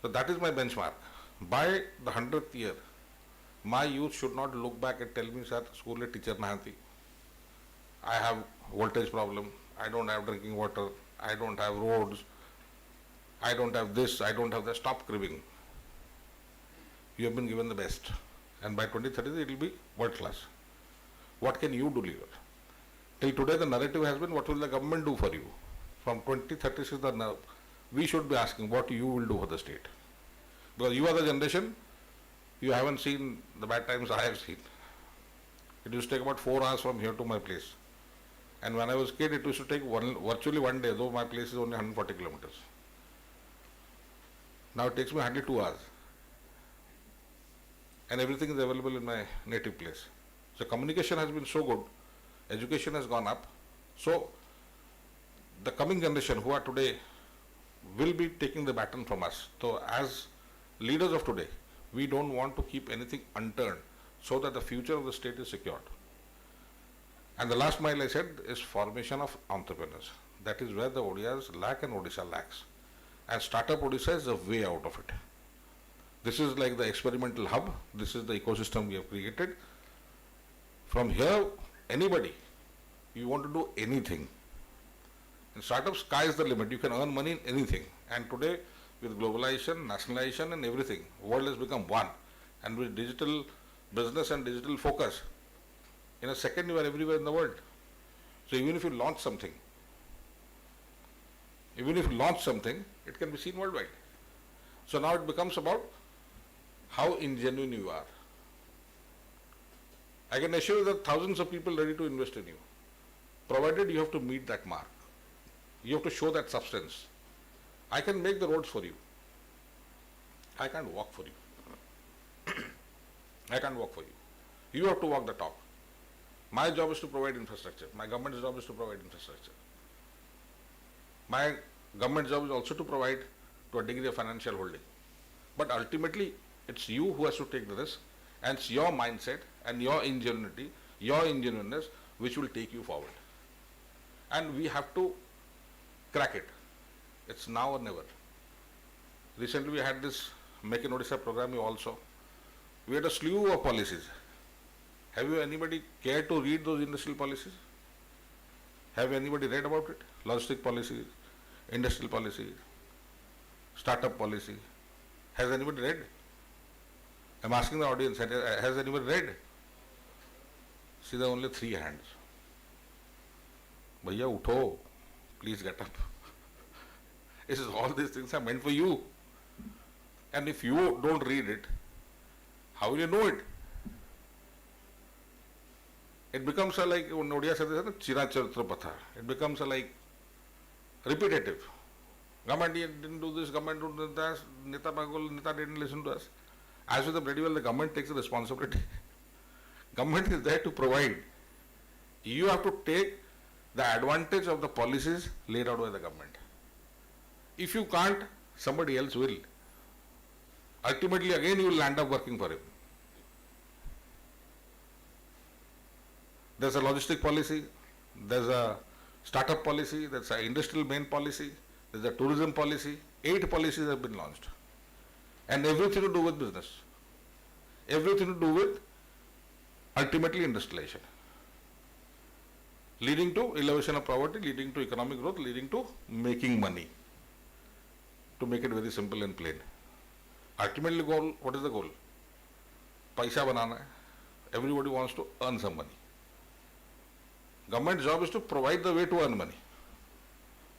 So that is my benchmark. By the 100th year, my youth should not look back and tell me, sir, school teacher nahanti. I have voltage problem, I don't have drinking water, I don't have roads, I don't have this, I don't have that. Stop cribbing. You have been given the best. And by 2030 it will be world class. What can you deliver? Till today the narrative has been, what will the government do for you? From 2036 we should be asking what you will do for the state. Because you are the generation, you haven't seen the bad times I have seen. It used to take about 4 hours from here to my place. And when I was a kid, it used to take virtually one day, though my place is only 140 kilometers. Now it takes me hardly 2 hours. And everything is available in my native place. So communication has been so good, education has gone up. So the coming generation who are today will be taking the baton from us. So as leaders of today, we don't want to keep anything unturned so that the future of the state is secured. And the last mile I said is formation of entrepreneurs. That is where the Odias lack and Odisha lacks. And Startup Odisha is a way out of it. This is like the experimental hub. This is the ecosystem we have created. From here, anybody, you want to do anything. In startup, sky is the limit. You can earn money in anything. And today, with globalization, nationalization and everything, world has become one. And with digital business and digital focus, in a second you are everywhere in the world. So even if you launch something, it can be seen worldwide. So now it becomes about how ingenuine you are. I can assure you that thousands of people ready to invest in you, provided you have to meet that mark. You have to show that substance. I can make the roads for you. I can't walk for you. I can't walk for you. You have to walk the talk. My job is to provide infrastructure. My government's job is to provide infrastructure. My government job is also to provide to a degree of financial holding. But ultimately, it's you who has to take the risk, and it's your mindset and your ingenuity, your ingenuineness, which will take you forward. And we have to crack it. It's now or never. Recently, we had this Make in Odisha program also. We had a slew of policies. Have you anybody cared to read those industrial policies? Have anybody read about it? Logistic policies, industrial policies, startup policy. Has anybody read? I'm asking the audience, has anybody read? See, there are only 3 hands. Bhaiya, utho. Please get up. This is all these things are meant for you. And if you don't read it, how will you know it? It becomes a like, when Odia said this, Chira Charitra Patha. It becomes a like repetitive. Government didn't do this, government didn't do that, Neta Bagul, Neta didn't listen to us. As with the pretty well, the government takes the responsibility. Government is there to provide. You have to take the advantage of the policies laid out by the government. If you can't, somebody else will. Ultimately, again, you will land up working for him. There's a logistic policy, there's a startup policy, there's an industrial main policy, there's a tourism policy. 8 policies have been launched. And everything to do with business. Everything to do with ultimately industrialization. Leading to elevation of poverty, leading to economic growth, leading to making money. To make it very simple and plain. Ultimately goal, what is the goal? Paisa banana hai. Everybody wants to earn some money. Government's job is to provide the way to earn money.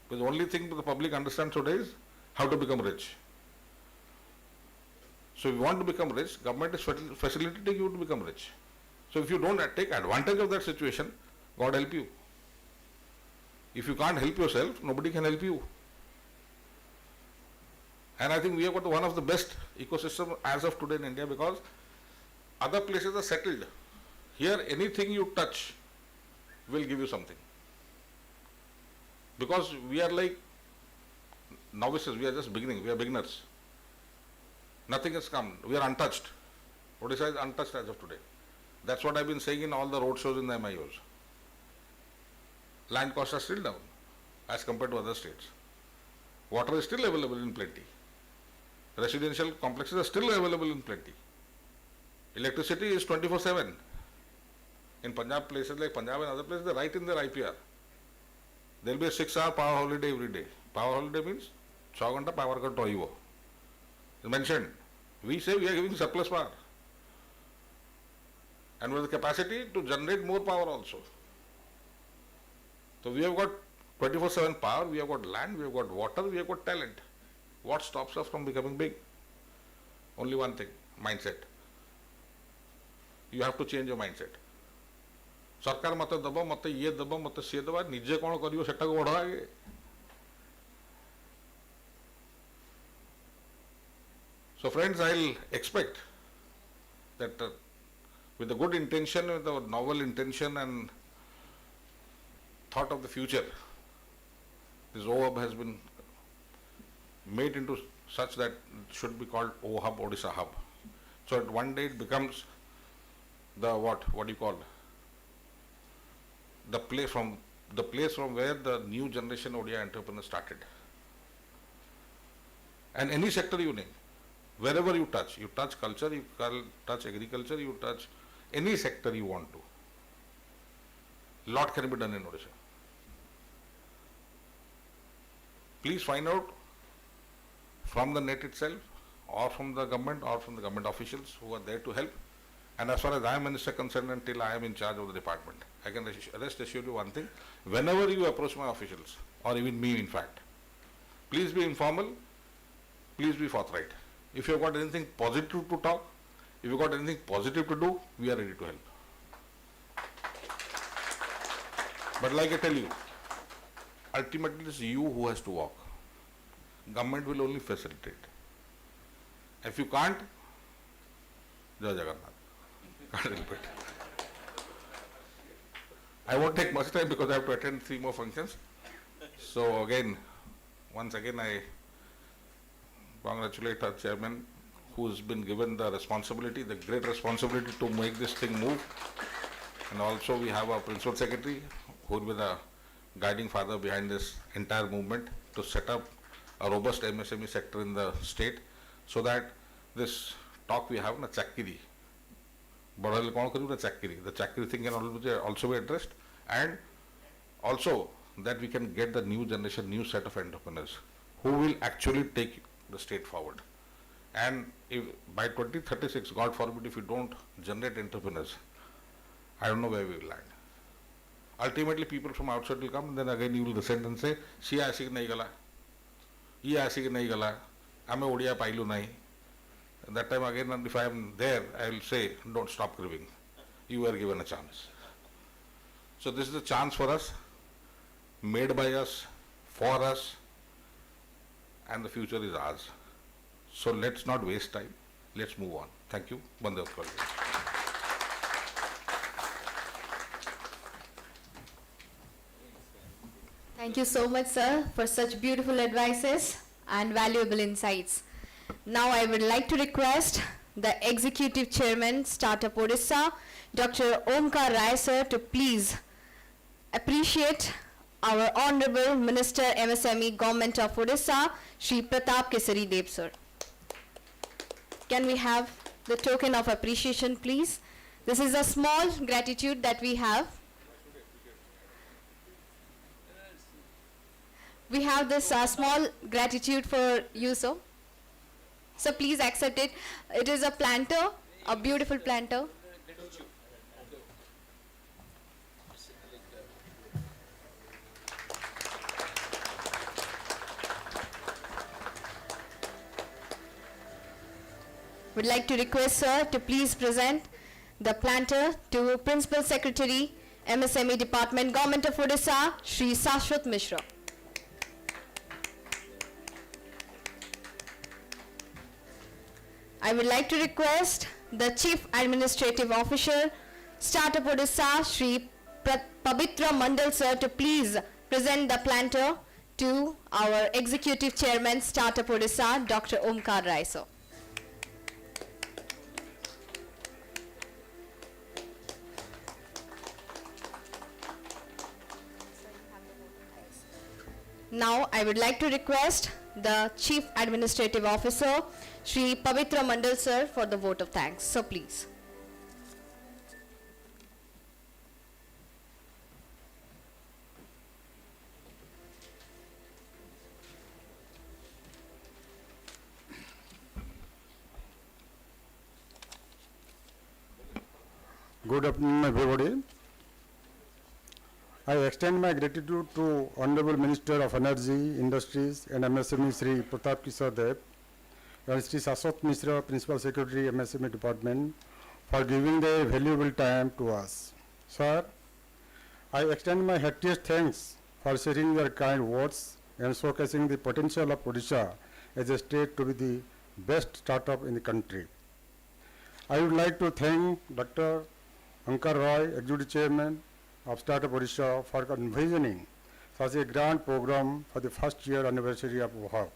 Because the only thing the public understands today is how to become rich. So if you want to become rich, government is facilitating you to become rich. So if you don't take advantage of that situation, God help you. If you can't help yourself, nobody can help you. And I think we have got one of the best ecosystem as of today in India, because other places are settled. Here anything you touch will give you something. Because we are like novices, we are just beginning, we are beginners. Nothing has come, we are untouched. Odisha is untouched as of today. That's what I've been saying in all the road shows in the MIOs. Land costs are still down as compared to other states. Water is still available in plenty. Residential complexes are still available in plenty. Electricity is 24/7. In Punjab, places like Punjab and other places, they're right in their IPR. There will be a 6-hour power holiday every day. Power holiday means 6 ghanta power cut hoibo. It's mentioned. We say we are giving surplus power. And with the capacity to generate more power also. So we have got 24/7 power, we have got land, we have got water, we have got talent. What stops us from becoming big? Only one thing, mindset. You have to change your mindset. सरकार मत दब मत ये दब मत सी दबा निजे कौन करियो सेटा को बढ़ा आगे. So friends, I'll expect that with a good intention, with a novel intention and thought of the future, this OHUB has been made into such that it should be called OHUB, Odisha Hub. So that one day it becomes the what do you call? The place from where the new generation ODI entrepreneurs started. And any sector you name, wherever you touch culture, you touch agriculture, you touch any sector you want to. Lot can be done in Odisha. Please find out from the net itself, or from the government, or from the government officials who are there to help. And as far as I am minister concerned, until I am in charge of the department, I can rest assure you one thing: whenever you approach my officials, or even me in fact, please be informal, please be forthright. If you have got anything positive to talk, if you have got anything positive to do, we are ready to help. But like I tell you, ultimately it is you who has to walk. Government will only facilitate. If you can't, Jai Jagannath. Can't help it. I won't take much time because I have to attend 3 more functions. So again, once again I congratulate our chairman who's been given the responsibility, the great responsibility to make this thing move. And also we have our principal secretary who will be the guiding father behind this entire movement to set up a robust MSME sector in the state, so that this talk we have na chakiri, the chakiri thing can also be addressed, and also that we can get the new generation, new set of entrepreneurs who will actually take the state forward. And if by 2036, God forbid, if we don't generate entrepreneurs, I don't know where we will land. Ultimately, people from outside will come, and then again you will descend and say, "She asik nahi gala, ye asik nahi gala, ame Odia pailu nahi." That time again, if I am there, I will say, "Don't stop grieving. You were given a chance." So this is a chance for us, made by us, for us, and the future is ours. So let's not waste time. Let's move on. Thank you. Bande Utpal. Thank you so much, sir, for such beautiful advices and valuable insights. Now I would like to request the Executive Chairman, Startup Odisha, Dr. Omkar Rai, sir, to please appreciate our Honorable Minister MSME Government of Odisha, Shri Pratap Kesari Dev, sir. Can we have the token of appreciation, please? This is a small gratitude that we have. We have this small gratitude for you, sir. So please accept it. It is a planter, a beautiful planter. Would like to request, sir, to please present the planter to Principal Secretary, MSME Department, Government of Odisha, Shri Sashwat Mishra. I would like to request the Chief Administrative Officer, Startup Odisha, Shri Pabitra Mandal, sir, to please present the planter to our Executive Chairman, Startup Odisha, Dr. Omkar Rai, sir. Now I would like to request the Chief Administrative Officer, Shri Pavitra Mandal, sir, for the vote of thanks. So please. Good afternoon, everybody. I extend my gratitude to Honorable Minister of Energy, Industries and MSME Shri Pratap Kesari Dev and Shri Sashwat Mishra, Principal Secretary, MSME Department, for giving their valuable time to us. Sir, I extend my heartiest thanks for sharing your kind words and showcasing the potential of Odisha as a state to be the best startup in the country. I would like to thank Dr. Omkar Rai, Executive Chairman of Startup Odisha, for envisioning such a grand program for the first year anniversary of OHUB.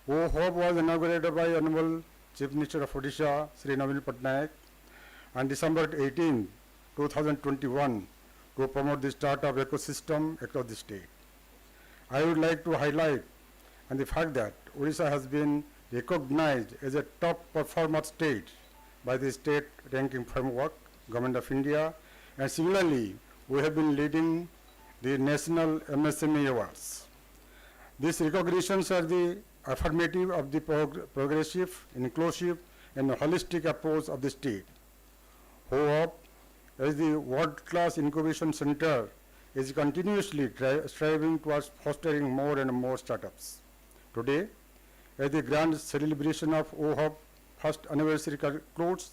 OHUB was inaugurated by Honorable Chief Minister of Odisha, Sri Naveen Patnaik, on December 18, 2021, to promote the startup ecosystem across the state. I would like to highlight on the fact that Odisha has been recognized as a top performer state by the state ranking framework, Government of India, and similarly we have been leading the National MSME Awards. These recognitions are the affirmative of the progressive, inclusive, and holistic approach of the state. HOOP, as the world-class incubation center, is continuously striving towards fostering more and more startups. Today, as the grand celebration of OHUB first anniversary concludes,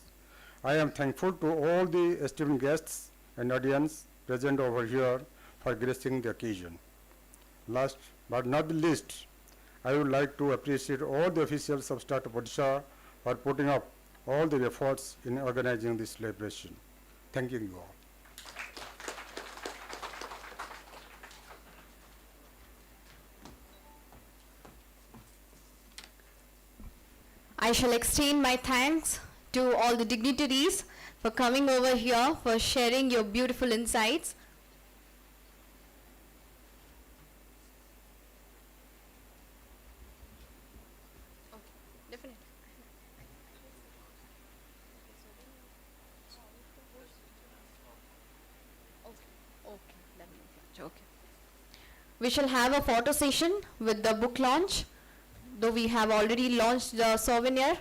I am thankful to all the esteemed guests and audience present over here for gracing the occasion. Last but not the least, I would like to appreciate all the officials of Startup Odisha for putting up all their efforts in organizing this celebration. Thank you all. I shall extend my thanks to all the dignitaries for coming over here, for sharing your beautiful insights. We shall have a photo session with the book launch. Though we have already launched the souvenir,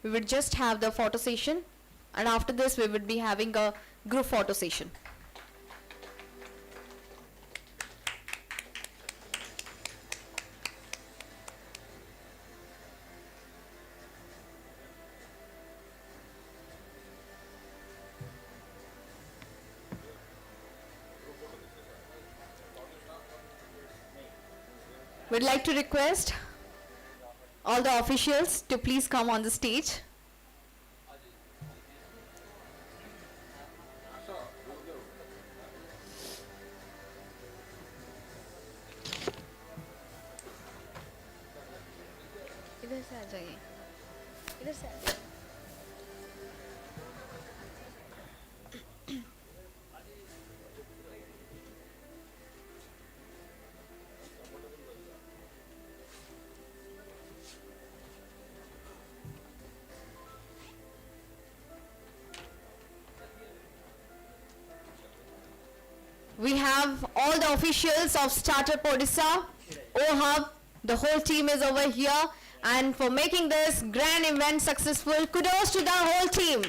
we would just have the photo session, and after this we would be having a group photo session. We'd like to request all the officials to please come on the stage. इधर से आ जाइए, इधर से आ जाइए। We have all the officials of Startup Odisha, OHUB, the whole team is over here, and for making this grand event successful, kudos to the whole team.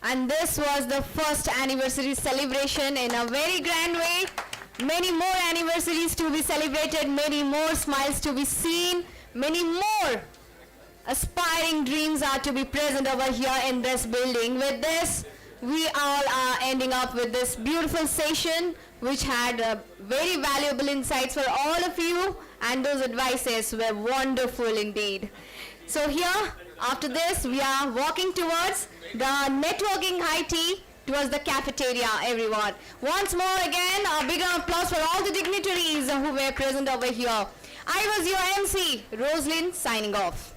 And this was the first anniversary celebration in a very grand way. Many more anniversaries to be celebrated, many more smiles to be seen, many more aspiring dreams are to be present over here in this building. With this, we all are ending up with this beautiful session which had very valuable insights for all of you, and those advices were wonderful indeed. So here, after this, we are walking towards the networking high tea, towards the cafeteria, everyone. Once more again, a big applause for all the dignitaries who were present over here. I was your MC, Roslyn, signing off.